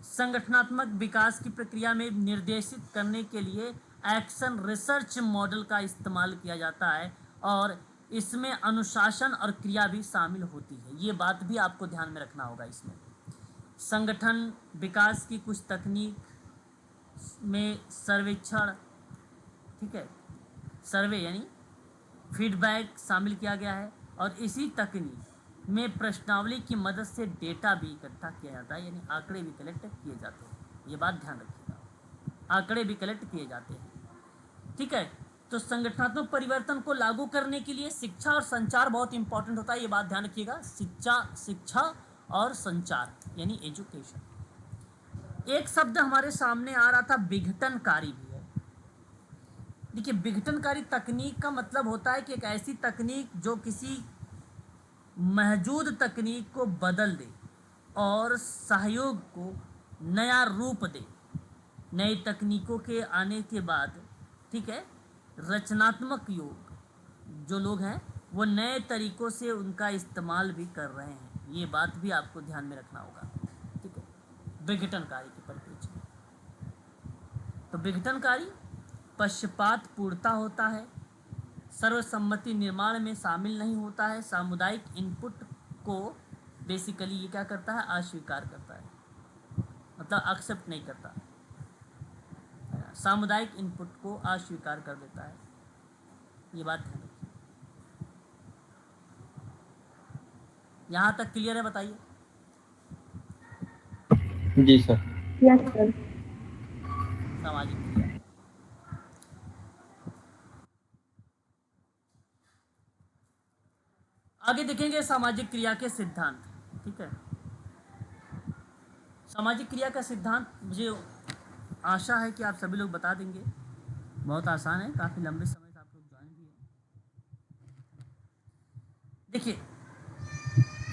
संगठनात्मक विकास की प्रक्रिया में निर्देशित करने के लिए एक्शन रिसर्च मॉडल का इस्तेमाल किया जाता है और इसमें अनुशासन और क्रिया भी शामिल होती है। ये बात भी आपको ध्यान में रखना होगा। इसमें संगठन विकास की कुछ तकनीक में सर्वेक्षण, ठीक है, सर्वे यानी फीडबैक शामिल किया गया है और इसी तकनीक में प्रश्नावली की मदद से डेटा भी इकट्ठा किया जाता है, यानी आंकड़े भी कलेक्ट किए जाते हैं। ये बात ध्यान रखिएगा, आंकड़े भी कलेक्ट किए जाते हैं, ठीक है। तो संगठनात्मक परिवर्तन को लागू करने के लिए शिक्षा और संचार बहुत इंपॉर्टेंट होता है, ये बात ध्यान रखिएगा। शिक्षा और संचार यानी एजुकेशन। एक शब्द हमारे सामने आ रहा था विघटनकारी भी है। देखिए, विघटनकारी तकनीक का मतलब होता है कि एक ऐसी तकनीक जो किसी मौजूद तकनीक को बदल दे और सहयोग को नया रूप दे। नई तकनीकों के आने के बाद, ठीक है, रचनात्मक जो लोग हैं वो नए तरीकों से उनका इस्तेमाल भी कर रहे हैं। ये बात भी आपको ध्यान में रखना होगा, ठीक है, विघटनकारी के परिप्रेक्ष्य में। तो विघटनकारी पक्षपात पूर्णता होता है, सर्वसम्मति निर्माण में शामिल नहीं होता है, सामुदायिक इनपुट को बेसिकली ये क्या करता है, अस्वीकार करता है, मतलब एक्सेप्ट नहीं करता, सामुदायिक इनपुट को अस्वीकार कर देता है। ये बात ध्यान रखिए। यहाँ तक क्लियर है? बताइए। जी सर। Yes sir. सामाजिक क्रिया, आगे देखेंगे सामाजिक क्रिया के सिद्धांत, ठीक है। सामाजिक क्रिया का सिद्धांत मुझे आशा है कि आप सभी लोग बता देंगे। बहुत आसान है, काफ़ी लंबे समय से आप लोग ज्वाइन भी हैं। देखिए,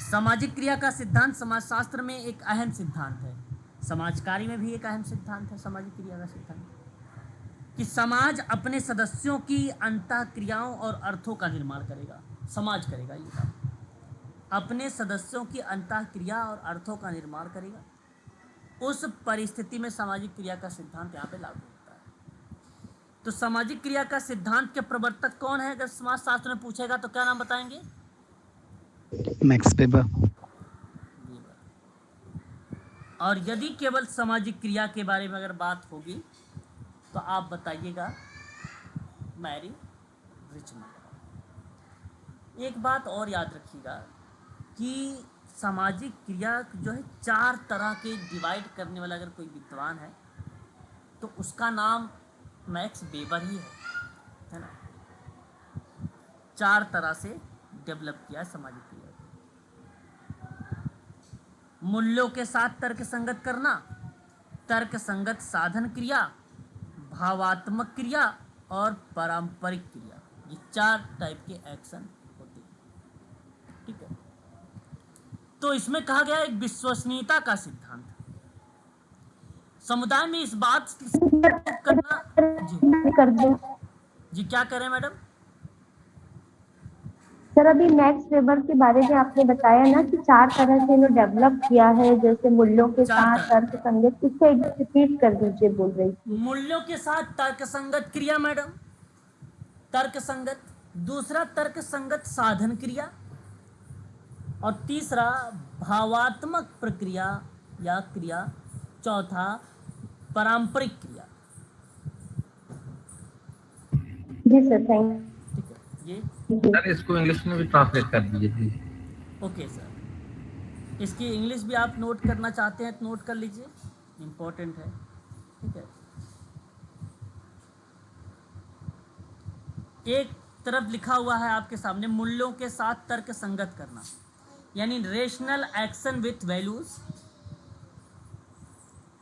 सामाजिक क्रिया का सिद्धांत समाजशास्त्र में एक अहम सिद्धांत है, समाज कार्य में भी एक अहम सिद्धांत है। सामाजिक क्रिया का सिद्धांत कि समाज अपने सदस्यों की अंतः क्रियाओं और अर्थों का निर्माण करेगा। समाज करेगा ये काम, अपने सदस्यों की अंतः क्रिया और अर्थों का निर्माण करेगा। उस परिस्थिति में सामाजिक क्रिया का सिद्धांत यहाँ पे लागू होता है। तो सामाजिक क्रिया का सिद्धांत के प्रवर्तक कौन है? अगर समाजशास्त्र में पूछेगा तो क्या नाम बताएंगे? Max weber. और यदि केवल सामाजिक क्रिया के बारे में अगर बात होगी तो आप बताइएगा मैरी रिचमंड। एक बात और याद रखिएगा कि सामाजिक क्रिया जो है 4 तरह के डिवाइड करने वाला अगर कोई विद्वान है तो उसका नाम मैक्स वेबर ही है ना। 4 तरह से डेवलप किया है सामाजिक क्रिया। मूल्यों के साथ तर्क संगत करना, तर्क संगत साधन क्रिया, भावात्मक क्रिया और पारंपरिक क्रिया। ये 4 टाइप के एक्शन होते हैं, ठीक है। तो इसमें कहा गया एक विश्वसनीयता का सिद्धांत। समुदाय में इस बात करना कर दो जी। क्या करें मैडम? सर, अभी मैक्स वेबर के बारे में आपने बताया ना कि 4 तरह से इन्होंने डेवलप किया है, जैसे मूल्यों के 4 साथ तरह, तर्क संगत, इसको एक बार रिपीट कर दीजिए, बोल रही थी। मूल्यों के साथ तर्क संगत क्रिया मैडम, तर्क संगत। दूसरा तर्क संगत साधन क्रिया और तीसरा भावात्मक प्रक्रिया या क्रिया। चौथा पारंपरिक क्रिया। जी सर, थैंक ठीक है जी। सर इसको इंग्लिश में भी ट्रांसलेट कर दीजिए प्लीज। ओके सर, इसकी इंग्लिश भी आप नोट करना चाहते हैं तो नोट कर लीजिए, इम्पोर्टेंट है, ठीक है। एक तरफ लिखा हुआ है आपके सामने मूल्यों के साथ तर्क संगत करना, यानी रेशनल एक्शन विथ वैल्यूज,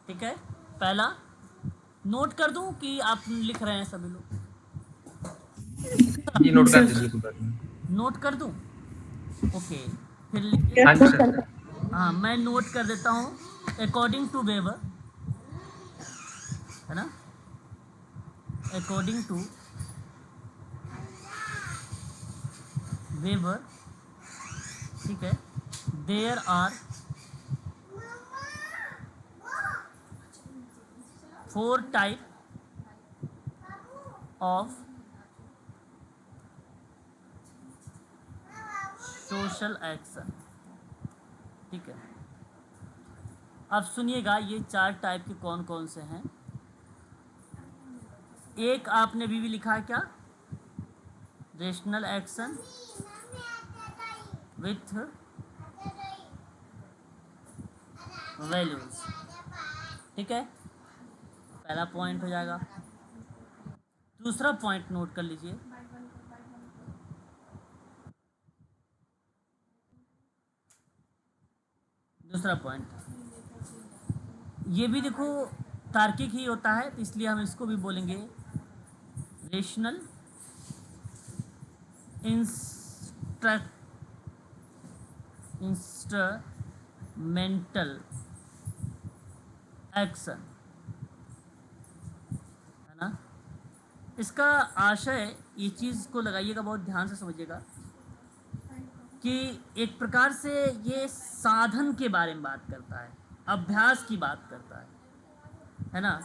ठीक है। पहला नोट कर दूं कि आप लिख रहे हैं सभी लोग? जी नोट कर दीजिए सुपर। नोट कर दूं? ओके, फिर लिखिए। हाँ जी सर। हाँ, मैं नोट कर देता हूँ। अकॉर्डिंग टू वेबर, है ना, अकॉर्डिंग टू वेबर, ठीक है, there are 4 type of social action. ठीक है, अब सुनिएगा ये 4 टाइप के कौन कौन से हैं। एक आपने भी लिखा है क्या, रेशनल एक्शन विथ वैल्यूज। ठीक है, पहला पॉइंट हो जाएगा। दूसरा पॉइंट नोट कर लीजिए, दूसरा पॉइंट ये भी देखो तार्किक ही होता है, तो इसलिए हम इसको भी बोलेंगे रेशनल इंस्ट्रूमेंटल एक्शन, है ना। इसका आशय, ये चीज़ को लगाइएगा, बहुत ध्यान से समझिएगा कि एक प्रकार से ये साधन के बारे में बात करता है, अभ्यास की बात करता है ना।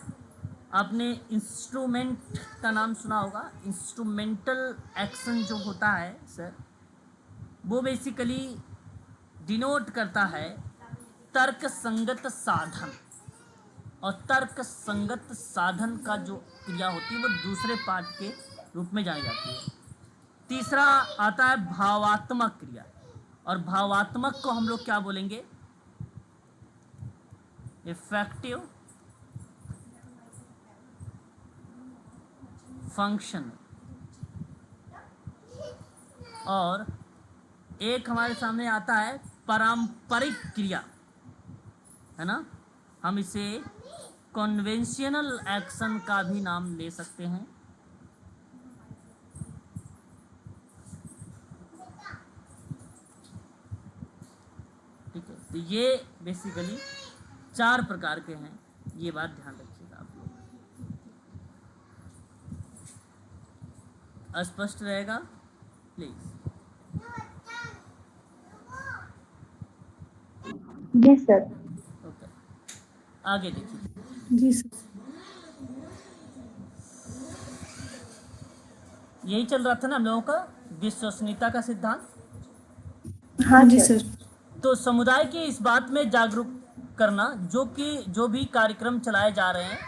आपने इंस्ट्रूमेंट का नाम सुना होगा, इंस्ट्रूमेंटल एक्शन जो होता है सर, वो बेसिकली डिनोट करता है तर्क संगत साधन, और तर्क संगत साधन का जो क्रिया होती है वो दूसरे पार्ट के रूप में जानी जाती है। तीसरा आता है भावात्मक क्रिया, और भावात्मक को हम लोग क्या बोलेंगे, इफेक्टिव फंक्शन। और एक हमारे सामने आता है पारंपरिक क्रिया, है ना, हम इसे कन्वेंशनल एक्शन का भी नाम ले सकते हैं। ठीक है, तो ये बेसिकली 4 प्रकार के हैं, ये बात ध्यान रखिएगा आप लोग। अस्पष्ट रहेगा प्लीज। Ji sir. ओके, आगे देखिए। जी सर। यही चल रहा था ना हम लोगों का विश्वसनीयता का सिद्धांत। हाँ जी सर। सर। तो समुदाय की इस बात में जागरूक करना, जो भी कार्यक्रम चलाए जा रहे हैं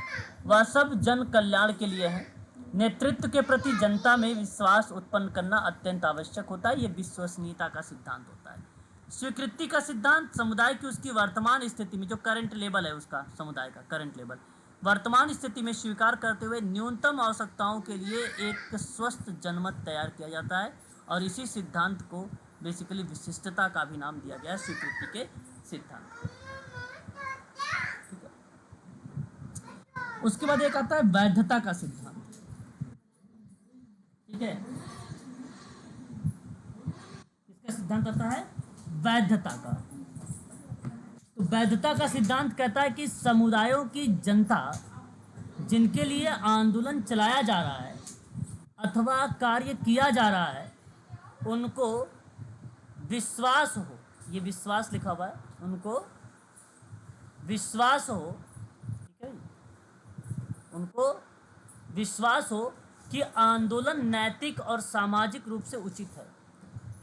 वह सब जन कल्याण के लिए हैं। नेतृत्व के प्रति जनता में विश्वास उत्पन्न करना अत्यंत आवश्यक होता है। ये विश्वसनीयता का सिद्धांत होता है। स्वीकृति का सिद्धांत समुदाय की उसकी वर्तमान स्थिति में, जो करंट लेवल है उसका, समुदाय का करंट लेवल, वर्तमान स्थिति में स्वीकार करते हुए न्यूनतम आवश्यकताओं के लिए एक स्वस्थ जनमत तैयार किया जाता है, और इसी सिद्धांत को बेसिकली विशिष्टता का भी नाम दिया गया है, स्वीकृति के सिद्धांत को। ठीक है, उसके बाद एक आता है वैधता का सिद्धांत। ठीक है, किसका सिद्धांत आता है, वैधता का। तो वैधता का सिद्धांत कहता है कि समुदायों की जनता जिनके लिए आंदोलन चलाया जा रहा है अथवा कार्य किया जा रहा है, उनको विश्वास हो, ये विश्वास लिखा हुआ है, उनको विश्वास हो, ठीक है, उनको विश्वास हो कि आंदोलन नैतिक और सामाजिक रूप से उचित है,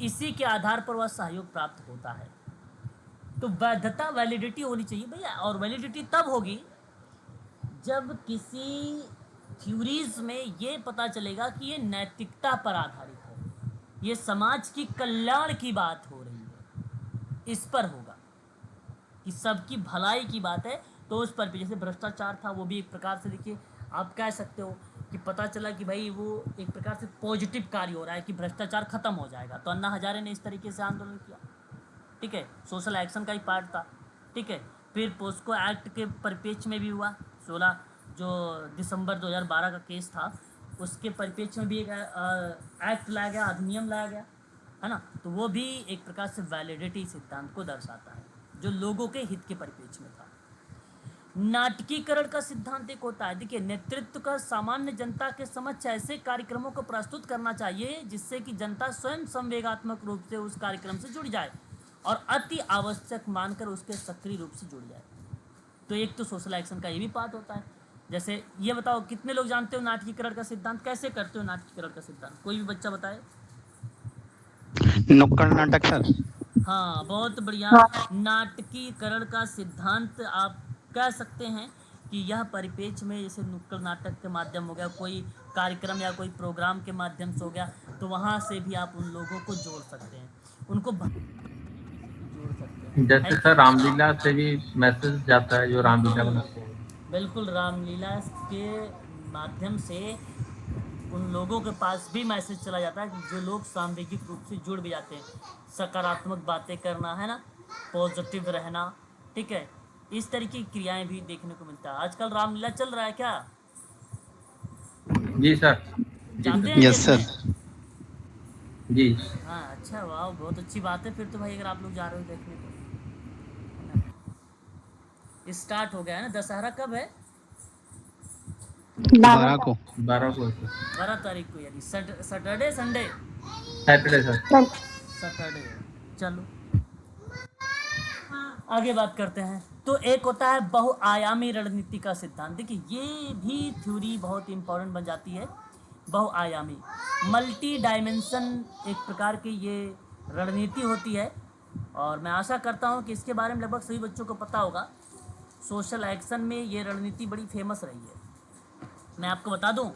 इसी के आधार पर वह सहयोग प्राप्त होता है। तो वैधता, वैलिडिटी होनी चाहिए भैया, और वैलिडिटी तब होगी जब किसी थ्योरीज में ये पता चलेगा कि ये नैतिकता पर आधारित है, ये समाज की कल्याण की बात हो रही है, इस पर होगा कि सबकी भलाई की बात है, तो उस पर भी। जैसे भ्रष्टाचार था, वो भी एक प्रकार से देखिए आप कह सकते हो कि पता चला कि भाई वो एक प्रकार से पॉजिटिव कार्य हो रहा है कि भ्रष्टाचार खत्म हो जाएगा, तो अन्ना हजारे ने इस तरीके से आंदोलन किया। ठीक है, सोशल एक्शन का ही पार्ट था। ठीक है, फिर पोस्को एक्ट के परिप्रेक्ष्य में भी हुआ, 16 जो दिसंबर 2012 का केस था, उसके परिप्रेक्ष्य में भी एक एक्ट लाया गया, अधिनियम लाया गया, है ना। तो वो भी एक प्रकार से वैलिडिटी सिद्धांत को दर्शाता है, जो लोगों के हित के परिप्रेक्ष्य में था। नाटकीकरण का सिद्धांत एक होता है, देखिए नेतृत्व का सामान्य जनता के समक्ष ऐसे कार्यक्रमों को प्रस्तुत करना चाहिए जिससे कि जनता स्वयं संवेगात्मक रूप से उस कार्यक्रम से जुड़ जाए और अति आवश्यक मानकर उसके सक्रिय रूप से जुड़ जाए। तो एक तो सोशल एक्शन का ये भी पार्ट होता है। जैसे ये बताओ, कितने लोग जानते हो नाटकीकरण का सिद्धांत? कैसे करते हो नाटकीकरण का सिद्धांत? कोई भी बच्चा बताए। नुक्कड़ नाटक सर। हाँ, बहुत बढ़िया। हाँ, नाटकीकरण का सिद्धांत आप कह सकते हैं कि यह परिप्रेक्ष्य में, जैसे नुक्कड़ नाटक के माध्यम हो गया, कोई कार्यक्रम या कोई प्रोग्राम के माध्यम से हो गया, तो वहाँ से भी आप उन लोगों को जोड़ सकते हैं, उनको जोड़ सकते हैं, है जैसे कि सर नहीं? रामलीला से भी मैसेज जाता है, जो रामलीला बनाते हैं। बिल्कुल, रामलीला के माध्यम से उन लोगों के पास भी मैसेज चला जाता है जो लोग सामाजिक रूप से जुड़ भी जाते हैं। सकारात्मक बातें करना, है ना, पॉजिटिव रहना, ठीक है, इस तरीके की क्रियाएं भी देखने को मिलता है। आजकल रामलीला चल रहा है क्या? जी सर। जी जाते सर। हैं यस देखने? सर। जी। हाँ, अच्छा, वाह, बहुत अच्छी बात है फिर तो भाई, अगर आप लोग जा रहे हो देखने को। स्टार्ट हो गया है ना? दशहरा कब है? 12 को। 12 को सर। 12 तारीख को, यानी Saturday Sunday? Saturday sir. Saturday. चलो आगे बात करते हैं। तो एक होता है बहुआयामी रणनीति का सिद्धांत। देखिए, ये भी थ्योरी बहुत इंपॉर्टेंट बन जाती है। बहुआयामी, मल्टी डायमेंशन एक प्रकार की ये रणनीति होती है, और मैं आशा करता हूँ कि इसके बारे में लगभग सभी बच्चों को पता होगा। सोशल एक्शन में ये रणनीति बड़ी फेमस रही है। मैं आपको बता दूं,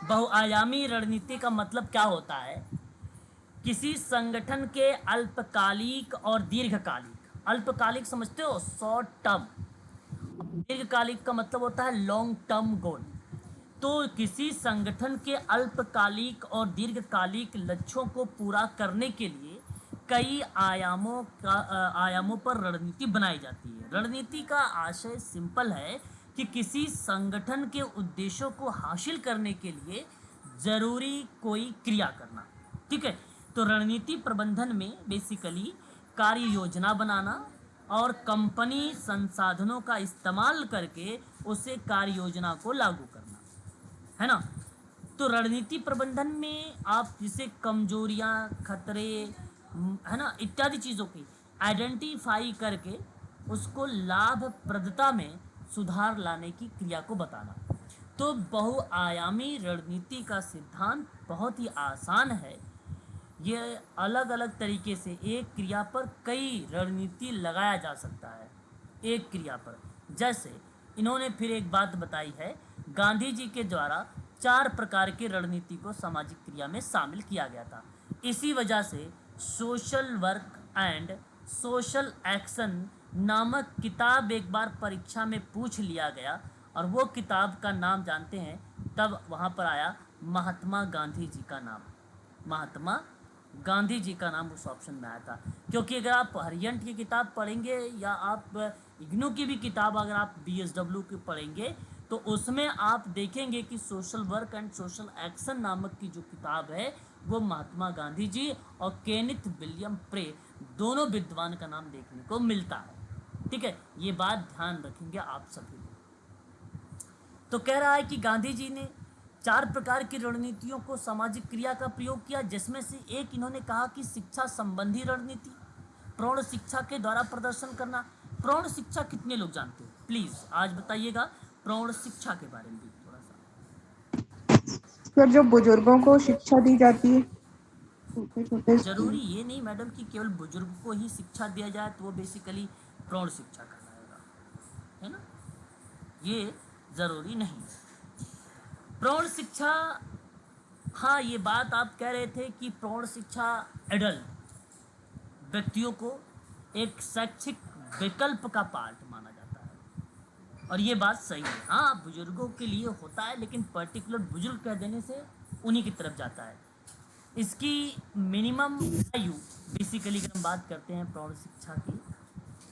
बहुआयामी रणनीति का मतलब क्या होता है। किसी संगठन के अल्पकालिक और दीर्घकालिक, अल्पकालिक समझते हो, शॉर्ट टर्म, दीर्घकालिक का मतलब होता है लॉन्ग टर्म गोल। तो किसी संगठन के अल्पकालिक और दीर्घकालिक लक्ष्यों को पूरा करने के लिए कई आयामों पर रणनीति बनाई जाती है। रणनीति का आशय सिंपल है कि किसी संगठन के उद्देश्यों को हासिल करने के लिए जरूरी कोई क्रिया करना, ठीक है। तो रणनीति प्रबंधन में बेसिकली कार्य योजना बनाना और कंपनी संसाधनों का इस्तेमाल करके उसे कार्य योजना को लागू करना, है ना। तो रणनीति प्रबंधन में आप जिसे कमजोरियां, खतरे, है ना, इत्यादि चीज़ों की आइडेंटिफाई करके उसको लाभप्रदता में सुधार लाने की क्रिया को बताना। तो बहुआयामी रणनीति का सिद्धांत बहुत ही आसान है। ये अलग अलग तरीके से एक क्रिया पर कई रणनीति लगाया जा सकता है, एक क्रिया पर। जैसे इन्होंने फिर एक बात बताई है, गांधी जी के द्वारा 4 प्रकार की रणनीति को सामाजिक क्रिया में शामिल किया गया था। इसी वजह से social work and social action नामक किताब एक बार परीक्षा में पूछ लिया गया, और वो किताब का नाम जानते हैं, तब वहाँ पर आया महात्मा गांधी जी का नाम। महात्मा गांधी जी का नाम उस ऑप्शन में आया था। क्योंकि अगर आप हरियंट की किताब पढ़ेंगे या आप इग्नू की भी किताब अगर आप BSW की पढ़ेंगे, तो उसमें आप देखेंगे कि social work and social action नामक की जो किताब है वो महात्मा गांधी जी और केनिथ विलियम प्रे दोनों विद्वान का नाम देखने को मिलता है, ठीक है। ये बात ध्यान रखेंगे आप सभी लोग। तो कह रहा है कि गांधी जी ने 4 प्रकार की रणनीतियों को सामाजिक क्रिया का प्रयोग किया, जिसमें से एक इन्होंने कहा कि शिक्षा संबंधी रणनीति, प्रौढ़ शिक्षा के द्वारा प्रदर्शन करना। प्रौढ़ शिक्षा कितने लोग जानते हैं प्लीज आज बताइएगा, प्रौढ़ शिक्षा के बारे में भी थोड़ा सा। सर, जो बुजुर्गों को शिक्षा दी जाती है, छोटे छोटे जरूरी ये नहीं मैडम कि केवल बुजुर्ग को ही शिक्षा दिया जाए तो वो बेसिकली प्रौढ़ शिक्षा कहलाएगा, है ना, ये जरूरी नहीं। प्रौढ़ शिक्षा, हाँ, ये बात आप कह रहे थे कि प्रौढ़ शिक्षा एडल्ट व्यक्तियों को एक शैक्षिक विकल्प का पार्ट माना जाता है, और ये बात सही है। हाँ, बुजुर्गों के लिए होता है, लेकिन पर्टिकुलर बुजुर्ग कह देने से उन्हीं की तरफ जाता है। इसकी मिनिमम आयु बेसिकली अगर हम बात करते हैं प्रौढ़ शिक्षा की,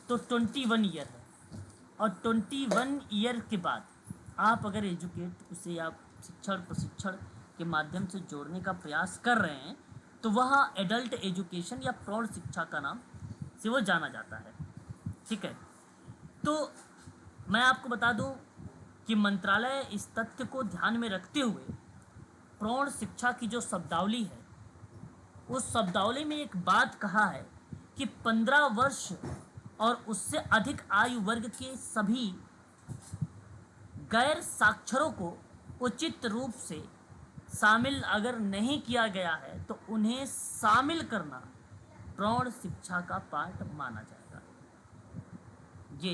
तो 21 ईयर है, और 21 ईयर के बाद आप अगर एजुकेट उसे आप शिक्षण प्रशिक्षण के माध्यम से जोड़ने का प्रयास कर रहे हैं, तो वह एडल्ट एजुकेशन या प्रौढ़ शिक्षा का नाम से वो जाना जाता है, ठीक है। तो मैं आपको बता दूं कि मंत्रालय इस तथ्य को ध्यान में रखते हुए प्रौढ़ शिक्षा की जो शब्दावली है, उस शब्दावली में एक बात कहा है कि 15 वर्ष और उससे अधिक आयु वर्ग के सभी गैर साक्षरों को उचित रूप से शामिल अगर नहीं किया गया है तो उन्हें शामिल करना प्रौढ़ शिक्षा का पार्ट माना जाएगा। ये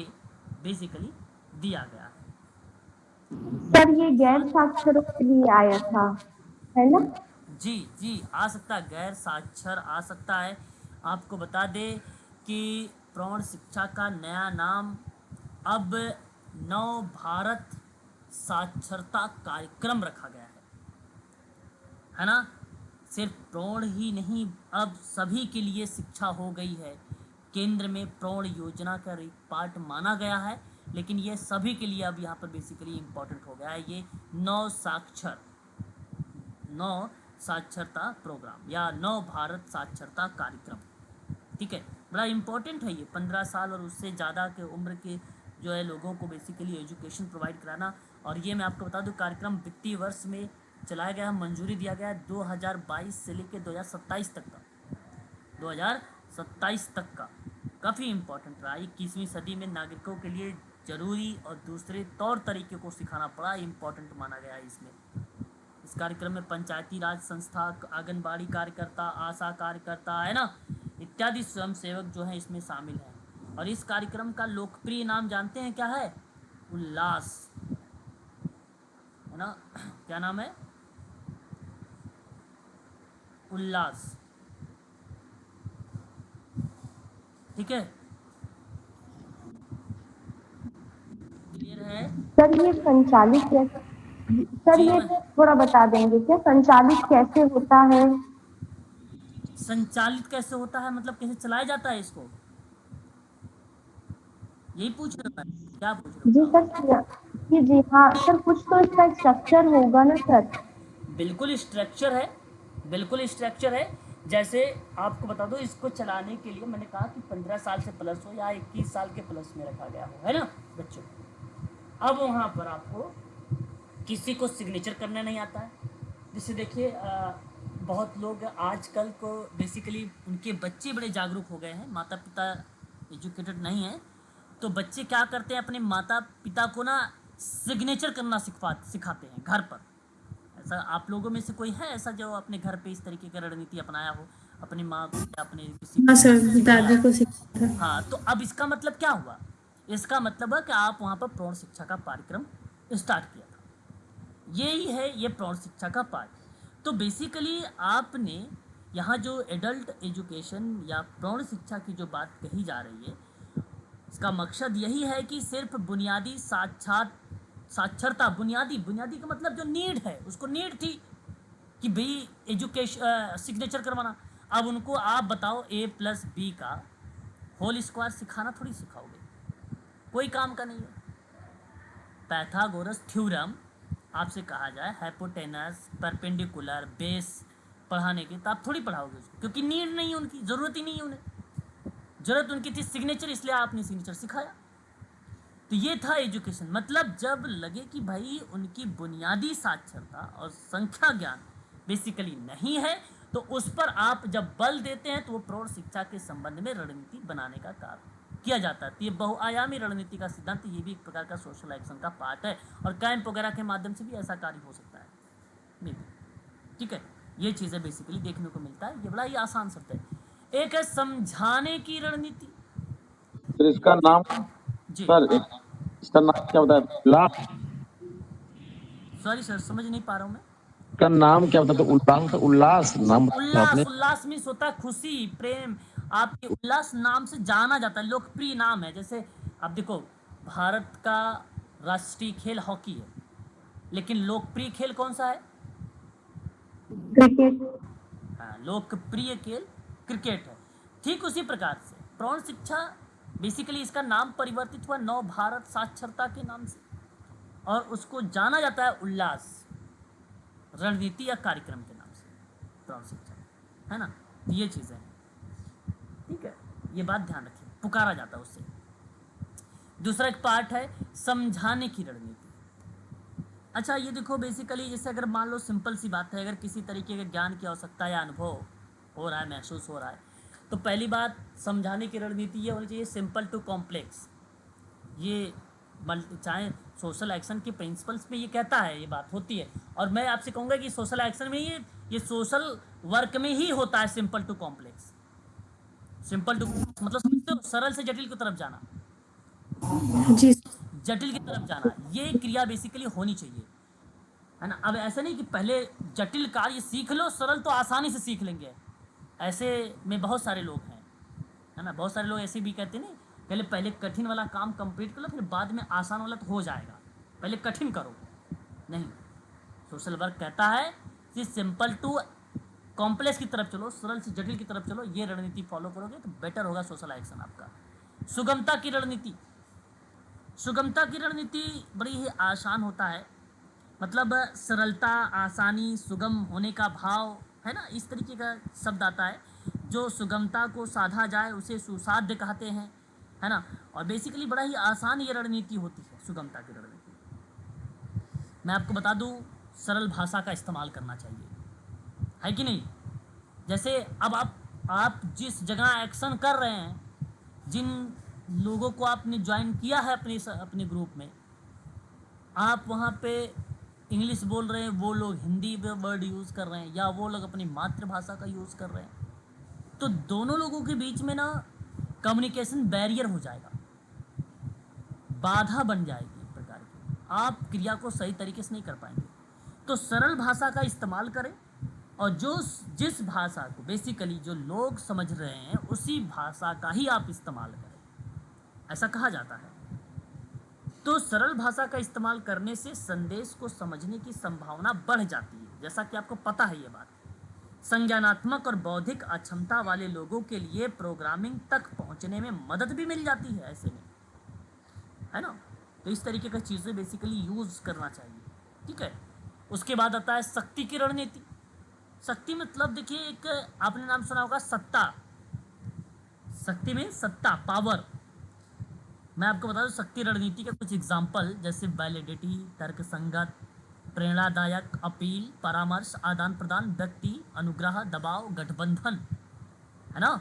बेसिकली दिया गया है। सर ये गैर साक्षरों के लिए आया था, है ना? जी जी, आ सकता है, गैर साक्षर आ सकता है। आपको बता दें कि प्रौढ़ शिक्षा का नया नाम अब नव भारत साक्षरता कार्यक्रम रखा गया है ना। सिर्फ प्रौढ़ ही नहीं, अब सभी के लिए शिक्षा हो गई है। केंद्र में प्रौढ़ योजना का एक पार्ट माना गया है, लेकिन ये सभी के लिए अब यहाँ पर बेसिकली इम्पोर्टेंट हो गया है। ये नव साक्षरता प्रोग्राम या नव भारत साक्षरता कार्यक्रम, ठीक है, बड़ा इम्पोर्टेंट है ये। 15 साल और उससे ज़्यादा के उम्र के जो है लोगों को बेसिकली एजुकेशन प्रोवाइड कराना। और ये मैं आपको बता दूं, कार्यक्रम वित्तीय वर्ष में चलाया गया, मंजूरी दिया गया 2022 से लेकर 2027 तक का, 2027 तक का काफ़ी इम्पोर्टेंट रहा। 21वीं सदी में नागरिकों के लिए जरूरी और दूसरे तौर तरीके को सिखाना बड़ा इम्पोर्टेंट माना गया है इसमें। इस कार्यक्रम में पंचायती राज संस्था, आंगनबाड़ी कार्यकर्ता, आशा कार्यकर्ता, है ना, इत्यादि स्वयं सेवक जो हैं इसमें शामिल हैं। और इस कार्यक्रम का लोकप्रिय नाम जानते हैं क्या है? उल्लास, है ना। क्या नाम है? उल्लास, ठीक है, क्लियर है? सर ये संचालित कैसे, सर जी ये मैं थोड़ा बता देंगे क्या, संचालित कैसे होता है? संचालित कैसे होता है मतलब कैसे चलाया जाता है इसको, यही पूछ रहे हो? क्या पूछ रहे जी हो? सर, जी हाँ सर, कुछ तो इसका स्ट्रक्चर होगा ना सर? बिल्कुल स्ट्रक्चर है, बिल्कुल स्ट्रक्चर है। जैसे आपको बता दो, इसको चलाने के लिए मैंने कहा कि 15 साल से प्लस हो या 21 साल के प्लस में रखा गया हो, है ना बच्चों। अब वहाँ पर आपको किसी को सिग्नेचर करना नहीं आता है। जैसे देखिए बहुत लोग आजकल को बेसिकली उनके बच्चे बड़े जागरूक हो गए हैं, माता पिता एजुकेटेड नहीं हैं, तो बच्चे क्या करते हैं, अपने माता पिता को ना सिग्नेचर करना सिखाते हैं घर पर। ऐसा आप लोगों में से कोई है ऐसा जो अपने घर पे इस तरीके की रणनीति अपनाया हो, अपनी माँ को या अपने किसी हाँ को सर, सिखाया दादी हो? को सिखाया था। हाँ, तो अब इसका मतलब क्या हुआ? इसका मतलब है कि आप वहाँ पर प्रौढ़ शिक्षा का कार्यक्रम स्टार्ट किया था। यही है ये प्रौढ़ शिक्षा का पार्ट। तो बेसिकली आपने यहाँ जो एडल्ट एजुकेशन या प्रौढ़ शिक्षा की जो बात कही जा रही है, इसका मकसद यही है कि सिर्फ बुनियादी साक्षरता, बुनियादी का मतलब जो नीड है, उसको नीड थी कि भाई एजुकेशन सिग्नेचर करवाना। अब उनको आप बताओ A+B का होल स्क्वायर सिखाना थोड़ी सिखाओगे, कोई काम का नहीं है। पैथागोरस थ्योरम आपसे कहा जाए, हाइपोटेनस, परपेंडिकुलर, बेस पढ़ाने के, तो आप थोड़ी पढ़ाओगे उसको, क्योंकि नीड नहीं है, उनकी ज़रूरत ही नहीं है उन्हें। ज़रूरत उनकी थी सिग्नेचर, इसलिए आपने सिग्नेचर सिखाया। तो ये था एजुकेशन। मतलब जब लगे कि भाई उनकी बुनियादी साक्षरता और संख्या ज्ञान बेसिकली नहीं है, तो उस पर आप जब बल देते हैं तो वो प्रौढ़ शिक्षा के संबंध में रणनीति बनाने का कार्य किया जाता है। तो ये बहुआयामी रणनीति का सिद्धांत, ये भी एक प्रकार का सोशल एक्शन का पार्ट है, और कैंप वगैरह के माध्यम से भी ऐसा कार्य हो सकता है, ठीक है। ये चीज़ें बेसिकली देखने को मिलता है। ये बड़ा ही आसान शब्द है। एक है समझाने की रणनीति। फिर इसका नाम जी सर, इसका नाम क्या होता है? उल्लास। सॉरी सर, समझ नहीं पा रहा हूँ मैं। का नाम क्या होता है? तो उल्लास, तो उल्लास नाम बताया आपने। उल्लास मीन्स होता है खुशी, प्रेम। आपके उल्लास नाम से जाना जाता है, लोकप्रिय नाम है। जैसे आप देखो, भारत का राष्ट्रीय खेल हॉकी है, लेकिन लोकप्रिय खेल कौन सा है? क्रिकेट। हाँ, लोकप्रिय खेल क्रिकेट है। ठीक उसी प्रकार से प्रौढ़ शिक्षा बेसिकली इसका नाम परिवर्तित हुआ नव भारत साक्षरता के नाम से, और उसको जाना जाता है उल्लास रणनीति या कार्यक्रम के नाम से, प्रौढ़ शिक्षा, है ना। तो ये चीज़ें हैं, ठीक है, ये बात ध्यान रखिए, पुकारा जाता है उससे। दूसरा एक पार्ट है समझाने की रणनीति। अच्छा, ये देखो बेसिकली जैसे अगर मान लो सिंपल सी बात है, अगर किसी तरीके के ज्ञान की आवश्यकता या अनुभव हो रहा है, महसूस हो रहा है, तो पहली बात समझाने की रणनीति ये होनी चाहिए, सिंपल टू कॉम्प्लेक्स। ये चाहे सोशल एक्शन के प्रिंसिपल्स में ये कहता है, ये बात होती है। और मैं आपसे कहूँगा कि सोशल एक्शन में ये सोशल वर्क में ही होता है, simple to complex. Simple to मतलब समझते हो, सरल से जटिल की तरफ जाना, जी जटिल की तरफ जाना, ये क्रिया बेसिकली होनी चाहिए, है ना। अब ऐसा नहीं कि पहले जटिल कार्य सीख लो, सरल तो आसानी से सीख लेंगे, ऐसे में बहुत सारे लोग हैं, है ना। बहुत सारे लोग ऐसे भी कहते नहीं, पहले कठिन वाला काम कंप्लीट कर लो, फिर बाद में आसान वाला तो हो जाएगा, पहले कठिन करो। नहीं, सोशल वर्क कहता है कि सिंपल टू कॉम्प्लेक्स की तरफ चलो, सरल से जटिल की तरफ चलो, ये रणनीति फॉलो करोगे तो बेटर होगा सोशल एक्शन आपका। सुगमता की रणनीति, सुगमता की रणनीति बड़ी ही आसान होता है, मतलब सरलता, आसानी, सुगम होने का भाव, है ना, इस तरीके का शब्द आता है। जो सुगमता को साधा जाए उसे सुसाध्य कहते हैं, है ना। और बेसिकली बड़ा ही आसान ये रणनीति होती है, सुगमता की रणनीति। मैं आपको बता दूं, सरल भाषा का इस्तेमाल करना चाहिए, है कि नहीं। जैसे अब आप जिस जगह एक्शन कर रहे हैं, जिन लोगों को आपने ज्वाइन किया है अपने ग्रुप में, आप वहाँ पे इंग्लिश बोल रहे हैं, वो लोग हिंदी वर्ड यूज़ कर रहे हैं, या वो लोग अपनी मातृभाषा का यूज़ कर रहे हैं, तो दोनों लोगों के बीच में ना कम्युनिकेशन बैरियर हो जाएगा, बाधा बन जाएगी एक प्रकार की, आप क्रिया को सही तरीके से नहीं कर पाएंगे। तो सरल भाषा का इस्तेमाल करें, और जिस भाषा को बेसिकली जो लोग समझ रहे हैं उसी भाषा का ही आप इस्तेमाल करें, ऐसा कहा जाता है। तो सरल भाषा का इस्तेमाल करने से संदेश को समझने की संभावना बढ़ जाती है, जैसा कि आपको पता है ये बात। संज्ञानात्मक और बौद्धिक अक्षमता वाले लोगों के लिए प्रोग्रामिंग तक पहुंचने में मदद भी मिल जाती है ऐसे में, है ना। तो इस तरीके का चीज़ें बेसिकली यूज़ करना चाहिए, ठीक है। उसके बाद आता है शक्ति की रणनीति। शक्ति मतलब देखिए, एक आपने नाम सुना होगा सत्ता, शक्ति में सत्ता, पावर। मैं आपको बता दूं शक्ति रणनीति के कुछ एग्जाम्पल, जैसे वैलिडिटी, तर्कसंगत, प्रेरणादायक, अपील, परामर्श, आदान प्रदान, व्यक्ति, अनुग्रह, दबाव, गठबंधन, है ना,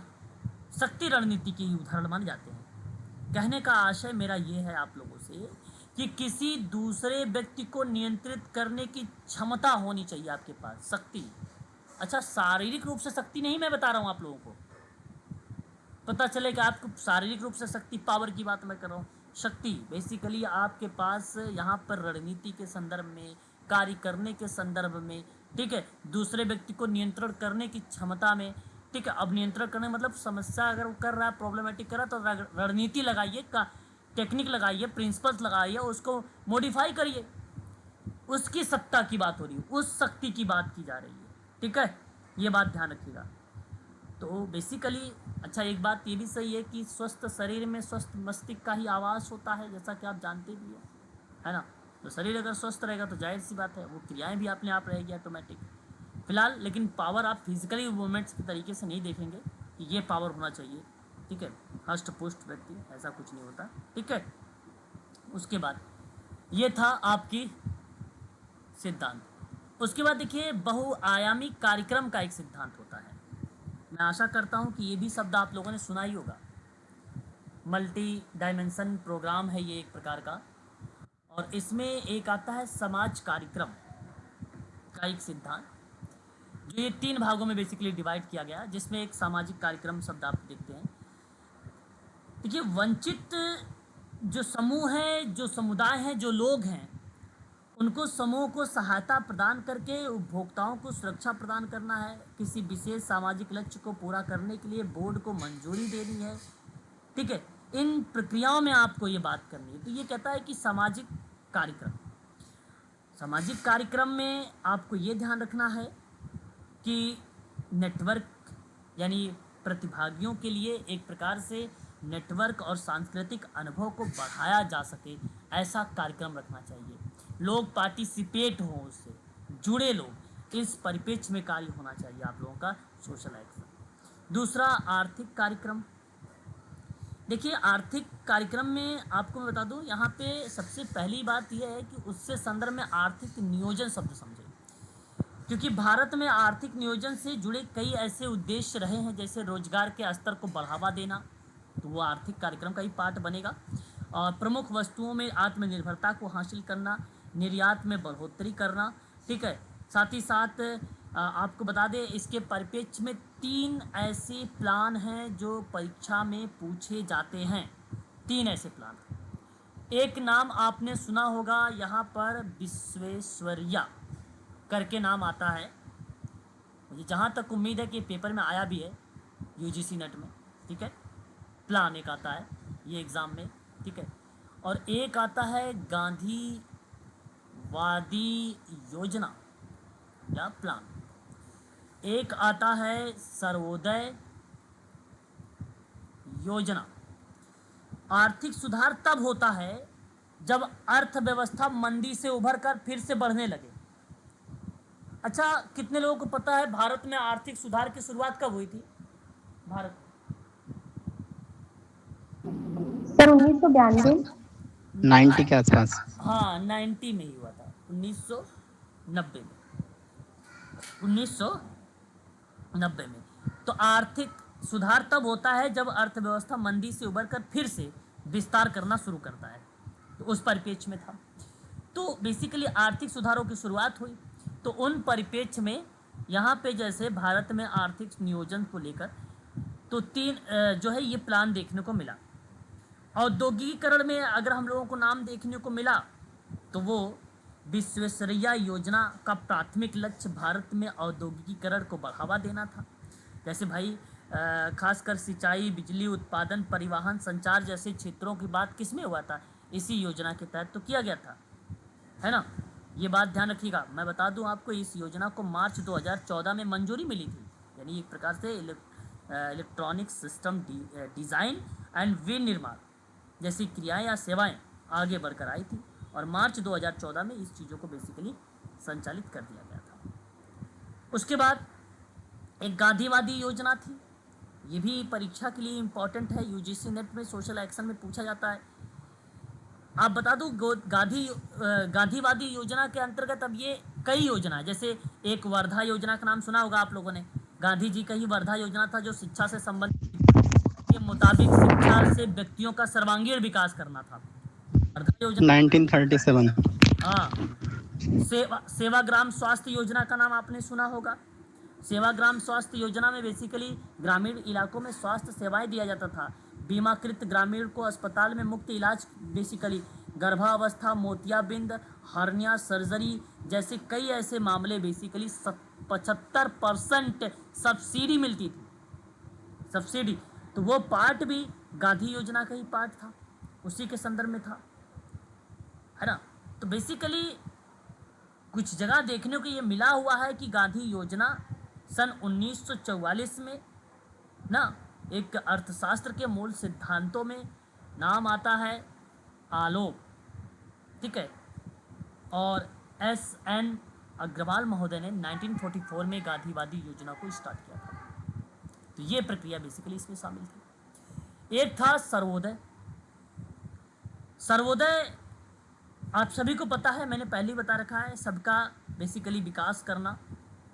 शक्ति रणनीति के उदाहरण माने जाते हैं। कहने का आशय मेरा ये है आप लोगों से कि किसी दूसरे व्यक्ति को नियंत्रित करने की क्षमता होनी चाहिए आपके पास, शक्ति। अच्छा, शारीरिक रूप से शक्ति नहीं मैं बता रहा हूँ आप लोगों को, पता चले कि आपको शारीरिक रूप से शक्ति, पावर की बात मैं कर रहा हूँ। शक्ति बेसिकली आपके पास यहाँ पर रणनीति के संदर्भ में, कार्य करने के संदर्भ में, ठीक है, दूसरे व्यक्ति को नियंत्रण करने की क्षमता में, ठीक है। अब नियंत्रण करने मतलब समस्या अगर वो कर रहा है, प्रॉब्लमेटिक कर रहा है, तो रणनीति लगाइए, का टेक्निक लगाइए, प्रिंसिपल्स लगाइए, उसको मॉडिफाई करिए, उसकी सत्ता की बात हो रही है, उस शक्ति की बात की जा रही है, ठीक है। ये बात ध्यान रखिएगा। तो बेसिकली अच्छा, एक बात ये भी सही है कि स्वस्थ शरीर में स्वस्थ मस्तिष्क का ही आवास होता है, जैसा कि आप जानते भी है ना। तो शरीर अगर स्वस्थ रहेगा तो जाहिर सी बात है वो क्रियाएं भी अपने आप रहेगी ऑटोमेटिक। फिलहाल लेकिन पावर आप फिजिकली मूवमेंट्स के तरीके से नहीं देखेंगे कि ये पावर होना चाहिए, ठीक है, हष्ट पुष्ट व्यक्ति, ऐसा कुछ नहीं होता, ठीक है। उसके बाद ये था आपकी सिद्धांत। उसके बाद देखिए, बहुआयामी कार्यक्रम का एक सिद्धांत होता है। मैं आशा करता हूँ कि ये भी शब्द आप लोगों ने सुना ही होगा। मल्टी डायमेंशन प्रोग्राम है ये एक प्रकार का, और इसमें एक आता है समाज कार्यक्रम का एक सिद्धांत, जो ये 3 भागों में बेसिकली डिवाइड किया गया, जिसमें एक सामाजिक कार्यक्रम शब्द आप देखते हैं। देखिए, वंचित जो समूह है, जो समुदाय हैं, जो लोग हैं, उनको समूह को सहायता प्रदान करके उपभोक्ताओं को सुरक्षा प्रदान करना है। किसी विशेष सामाजिक लक्ष्य को पूरा करने के लिए बोर्ड को मंजूरी देनी है, ठीक है। इन प्रक्रियाओं में आपको ये बात करनी है। तो ये कहता है कि सामाजिक कार्यक्रम में आपको ये ध्यान रखना है कि नेटवर्क यानी प्रतिभागियों के लिए एक प्रकार से नेटवर्क और सांस्कृतिक अनुभव को बढ़ाया जा सके, ऐसा कार्यक्रम रखना चाहिए। लोग पार्टिसिपेट हों, उससे जुड़े लोग, इस परिप्रेक्ष्य में कार्य होना चाहिए आप लोगों का सोशल एक्शन। दूसरा, आर्थिक कार्यक्रम। देखिए, आर्थिक कार्यक्रम में आपको मैं बता दूं, यहाँ पे सबसे पहली बात यह है कि उससे संदर्भ में आर्थिक नियोजन शब्द समझें, क्योंकि भारत में आर्थिक नियोजन से जुड़े कई ऐसे उद्देश्य रहे हैं, जैसे रोजगार के स्तर को बढ़ावा देना, तो वो आर्थिक कार्यक्रम का ही पार्ट बनेगा। और प्रमुख वस्तुओं में आत्मनिर्भरता को हासिल करना, निर्यात में बढ़ोतरी करना, ठीक है। साथ ही साथ आपको बता दें इसके परिप्रेक्ष्य में 3 ऐसे प्लान हैं जो परीक्षा में पूछे जाते हैं। 3 ऐसे प्लान। एक नाम आपने सुना होगा यहाँ पर विश्वेश्वरैया करके नाम आता है, मुझे जहाँ तक उम्मीद है कि पेपर में आया भी है यूजीसी नेट में, ठीक है। प्लान एक आता है ये एग्ज़ाम में, ठीक है। और एक आता है गांधीवादी योजना या प्लान। एक आता है सर्वोदय योजना। आर्थिक सुधार तब होता है जब अर्थव्यवस्था मंदी से उभर कर फिर से बढ़ने लगे। अच्छा, कितने लोगों को पता है भारत में आर्थिक सुधार की शुरुआत कब हुई थी? भारत सर 1992। 90 के आसपास। हाँ 90 में ही हुआ था, 1990 में, 1990 में। तो आर्थिक सुधार तब होता है जब अर्थव्यवस्था मंदी से उबरकर फिर से विस्तार करना शुरू करता है, तो उस परिप्रेक्ष्य में था। तो बेसिकली आर्थिक सुधारों की शुरुआत हुई, तो उन परिप्रेक्ष्य में यहाँ पे जैसे भारत में आर्थिक नियोजन को लेकर तो 3 जो है ये प्लान देखने को मिला। औद्योगिकीकरण में अगर हम लोगों को नाम देखने को मिला तो वो विश्वेश्वरैया योजना का प्राथमिक लक्ष्य भारत में औद्योगिकीकरण को बढ़ावा देना था। जैसे भाई खासकर सिंचाई, बिजली उत्पादन, परिवहन, संचार जैसे क्षेत्रों की बात किस में हुआ था? इसी योजना के तहत तो किया गया था, है ना। ये बात ध्यान रखिएगा। मैं बता दूं आपको, इस योजना को मार्च 2014 में मंजूरी मिली थी, यानी एक प्रकार से इलेक्ट्रॉनिक सिस्टम डिज़ाइन एंड विनिर्माण जैसी क्रियाएं या सेवाएं आगे बढ़कर आई थी, और मार्च 2014 में इस चीज़ों को बेसिकली संचालित कर दिया गया था। उसके बाद एक गांधीवादी योजना थी, ये भी परीक्षा के लिए इम्पोर्टेंट है, यूजीसी नेट में सोशल एक्शन में पूछा जाता है। आप बता दूं गांधीवादी योजना के अंतर्गत अब ये कई योजना है, जैसे एक वर्धा योजना का नाम सुना होगा आप लोगों ने। गांधी जी का ही वर्धा योजना था जो शिक्षा से संबंधित के मुताबिक शिक्षा से व्यक्तियों का सर्वांगीण विकास करना था। वर्धा योजना 1937। हाँ। सेवाग्राम स्वास्थ्य योजना का नाम आपने सुना होगा। सेवाग्राम स्वास्थ्य योजना में बेसिकली ग्रामीण इलाकों में स्वास्थ्य सेवाएं दिया जाता था। बीमाकृत ग्रामीण को अस्पताल में मुफ्त इलाज, बेसिकली गर्भावस्था, मोतियाबिंद, हर्निया सर्जरी जैसे कई ऐसे मामले बेसिकली 75% सब्सिडी मिलती थी, सब्सिडी। तो वो पार्ट भी गांधी योजना का ही पार्ट था, उसी के संदर्भ में था, है ना। तो बेसिकली कुछ जगह देखने को ये मिला हुआ है कि गांधी योजना सन 1944 में ना एक अर्थशास्त्र के मूल सिद्धांतों में नाम आता है आलोक, ठीक है। और SN अग्रवाल महोदय ने 1944 में गांधीवादी योजना को स्टार्ट किया था। तो ये प्रक्रिया बेसिकली इसमें शामिल थी। एक था सर्वोदय। सर्वोदय आप सभी को पता है, मैंने पहले ही बता रखा है, सबका बेसिकली विकास करना,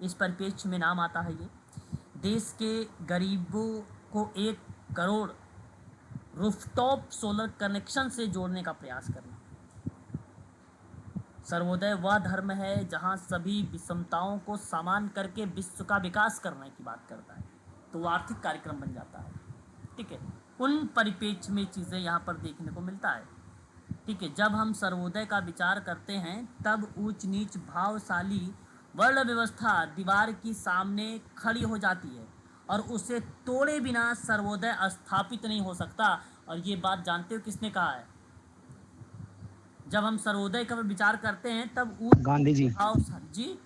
इस परिप्रेक्ष्य में नाम आता है ये। देश के गरीबों को 1 करोड़ रूफटॉप सोलर कनेक्शन से जोड़ने का प्रयास करना। सर्वोदय वह धर्म है जहां सभी विषमताओं को समान करके विश्व का विकास करने की बात करता है, तो वो आर्थिक कार्यक्रम बन जाता है, ठीक है। उन परिप्रेक्ष्य में चीज़ें यहाँ पर देखने को मिलता है, ठीक है। जब हम सर्वोदय का विचार करते हैं तब ऊंच नीच भावशाली वर्ण व्यवस्था दीवार की सामने खड़ी हो जाती है और उसे तोड़े बिना सर्वोदय स्थापित नहीं हो सकता। और ये बात जानते हो किसने कहा है? जब हम सर्वोदय का विचार करते हैं तब गांधी जी। भावशाली जी,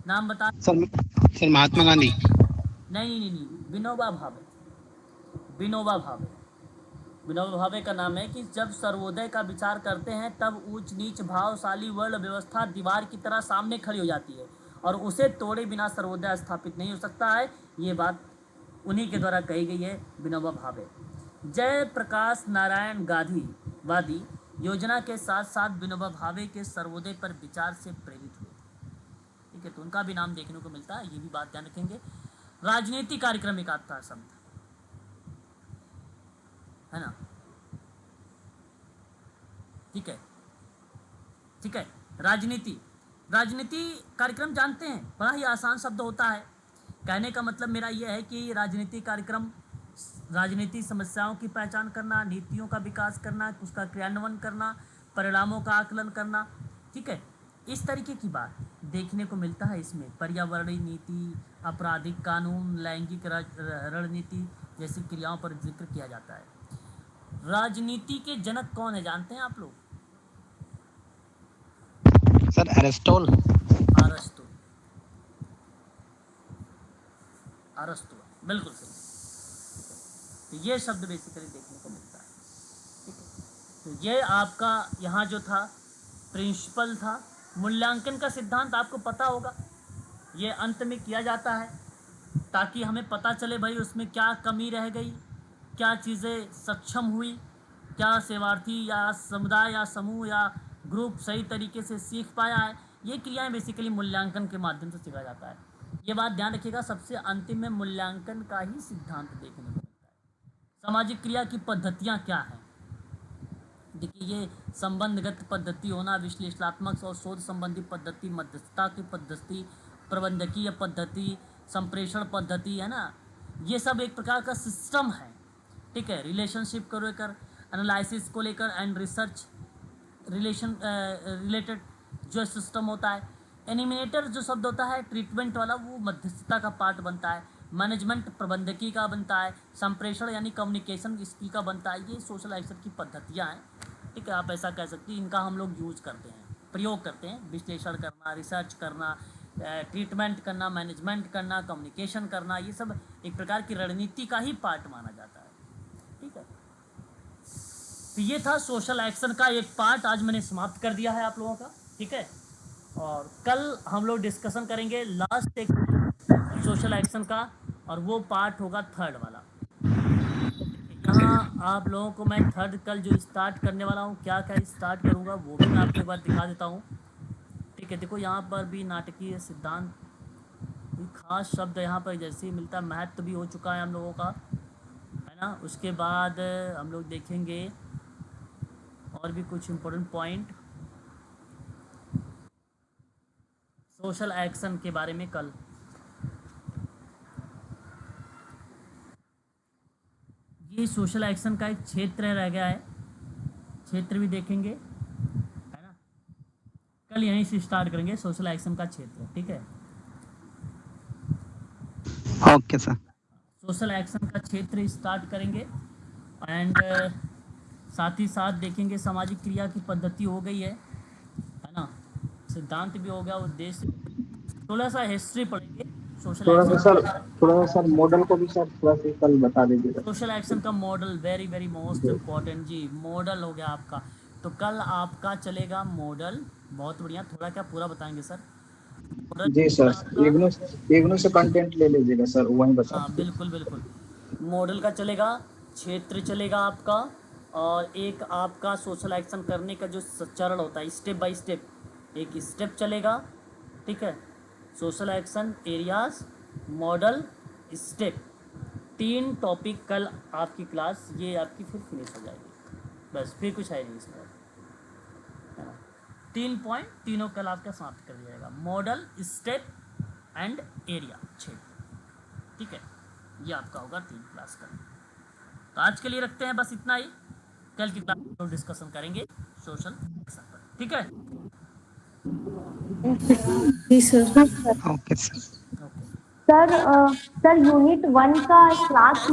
नाम बता। सर महात्मा गांधी। नहीं, विनोबा भावे। विनोबा भावे, विनोबा भावे का नाम है कि जब सर्वोदय का विचार करते हैं तब ऊंच नीच भावशाली वर्ण व्यवस्था दीवार की तरह सामने खड़ी हो जाती है और उसे तोड़े बिना सर्वोदय स्थापित नहीं हो सकता है। ये बात उन्हीं के द्वारा कही गई है, विनोबा भावे। जय प्रकाश नारायण गांधीवादी योजना के साथ साथ विनोबा भावे के सर्वोदय पर विचार से प्रेरित हुए, ठीक है। तो उनका भी नाम देखने को मिलता है, ये भी बात ध्यान रखेंगे। राजनीतिक कार्यक्रम एक आता है शब्द, है ना। ठीक है, ठीक है। राजनीति, राजनीति कार्यक्रम जानते हैं, बड़ा ही आसान शब्द होता है। कहने का मतलब मेरा यह है कि राजनीति कार्यक्रम राजनीति समस्याओं की पहचान करना, नीतियों का विकास करना, उसका क्रियान्वयन करना, परिणामों का आकलन करना, ठीक है। इस तरीके की बात देखने को मिलता है इसमें। पर्यावरणीय नीति, आपराधिक कानून, लैंगिक रणनीति जैसी क्रियाओं पर जिक्र किया जाता है। राजनीति के जनक कौन है जानते हैं आप लोग? Sir Aristotle. अरस्तु, अरस्तु, बिल्कुल सही। तो ये शब्द बेसिकली देखने को मिलता है, ठीक है। तो ये आपका यहाँ जो था प्रिंसिपल था। मूल्यांकन का सिद्धांत आपको पता होगा, ये अंत में किया जाता है ताकि हमें पता चले भाई उसमें क्या कमी रह गई, क्या चीज़ें सक्षम हुई, क्या सेवार्थी या समुदाय या समूह या ग्रुप सही तरीके से सीख पाया है। ये क्रियाएं बेसिकली मूल्यांकन के माध्यम से सीखा जाता है। ये बात ध्यान रखिएगा, सबसे अंतिम में मूल्यांकन का ही सिद्धांत देखने को मिलता है। सामाजिक क्रिया की पद्धतियाँ क्या हैं? देखिए, ये संबंधगत पद्धति होना, विश्लेषणात्मक और शोध संबंधी पद्धति, मध्यस्थता की पद्धति, प्रबंधकीय पद्धति, संप्रेषण पद्धति, है ना, ये सब एक प्रकार का सिस्टम है, ठीक है। रिलेशनशिप को लेकर, एनालिसिस को लेकर एंड रिसर्च रिलेटेड जो सिस्टम होता है। एनिमिनेटर जो शब्द होता है ट्रीटमेंट वाला, वो मध्यस्थता का पार्ट बनता है। मैनेजमेंट प्रबंधकी का बनता है। संप्रेषण यानी कम्युनिकेशन स्किल का बनता है। ये सोशल एक्शन की पद्धतियाँ हैं, ठीक है, आप ऐसा कह सकते हैं। इनका हम लोग यूज करते हैं, प्रयोग करते हैं। विश्लेषण करना, रिसर्च करना, ट्रीटमेंट करना, मैनेजमेंट करना, कम्युनिकेशन करना, ये सब एक प्रकार की रणनीति का ही पार्ट माना जाता है, ठीक है। तो ये था सोशल एक्शन का एक पार्ट, आज मैंने समाप्त कर दिया है आप लोगों का, ठीक है। और कल हम लोग डिस्कशन करेंगे लास्ट एक सोशल एक्शन का, और वो पार्ट होगा थर्ड वाला। यहाँ आप लोगों को मैं थर्ड कल जो स्टार्ट करने वाला हूँ, क्या क्या स्टार्ट करूँगा वो भी मैं आपको एक बार दिखा देता हूँ, ठीक है। देखो यहाँ पर भी नाटकीय सिद्धांत, कोई खास शब्द यहाँ पर जैसे ही मिलता है। महत्व भी हो चुका है हम लोगों का, है ना। उसके बाद हम लोग देखेंगे और भी कुछ इम्पोर्टेंट पॉइंट सोशल एक्शन के बारे में कल। ये सोशल एक्शन का एक क्षेत्र रह गया है, क्षेत्र भी देखेंगे, है ना। कल यहीं से स्टार्ट करेंगे सोशल एक्शन का क्षेत्र, ठीक है। Okay sir. सोशल एक्शन का क्षेत्र स्टार्ट करेंगे एंड साथ ही साथ देखेंगे सामाजिक क्रिया की पद्धति हो गई है ना, सिद्धांत भी हो गया, उद्देश्य, थोड़ा सा हिस्ट्री पढ़ेंगे सोशल एक्शन। थोड़ा सा मॉडल को भी सर थोड़ा सा कल बता दीजिएगा। सोशल एक्शन का model very very most important जी। मॉडल हो गया आपका, तो कल आपका चलेगा मॉडल। बहुत बढ़िया, थोड़ा क्या पूरा बताएंगे सर? जी सर, इग्नू से कंटेंट ले लीजिएगा सर, वहीं बता। हाँ बिल्कुल बिल्कुल। मॉडल का चलेगा, क्षेत्र चलेगा आपका, और एक आपका सोशल एक्शन करने का जो चरण होता है स्टेप बाय स्टेप, एक स्टेप चलेगा, ठीक है। Social action, areas, model, step, 3 topic कल आपकी क्लास, ये आपकी फिर फिनिश हो जाएगी, बस फिर कुछ है नहीं इसमें, है ना। 3 पॉइंट, तीनों कल आपका समाप्त कर दिया जाएगा। मॉडल, स्टेप एंड एरिया, क्षेत्र, ठीक है। ये आपका होगा 3 क्लास का। तो आज के लिए रखते हैं बस इतना ही, कल की क्लास में डिस्कशन करेंगे सोशल एक्शन पर, ठीक है। जी sir. Okay sir. Sir unit 1 का क्लास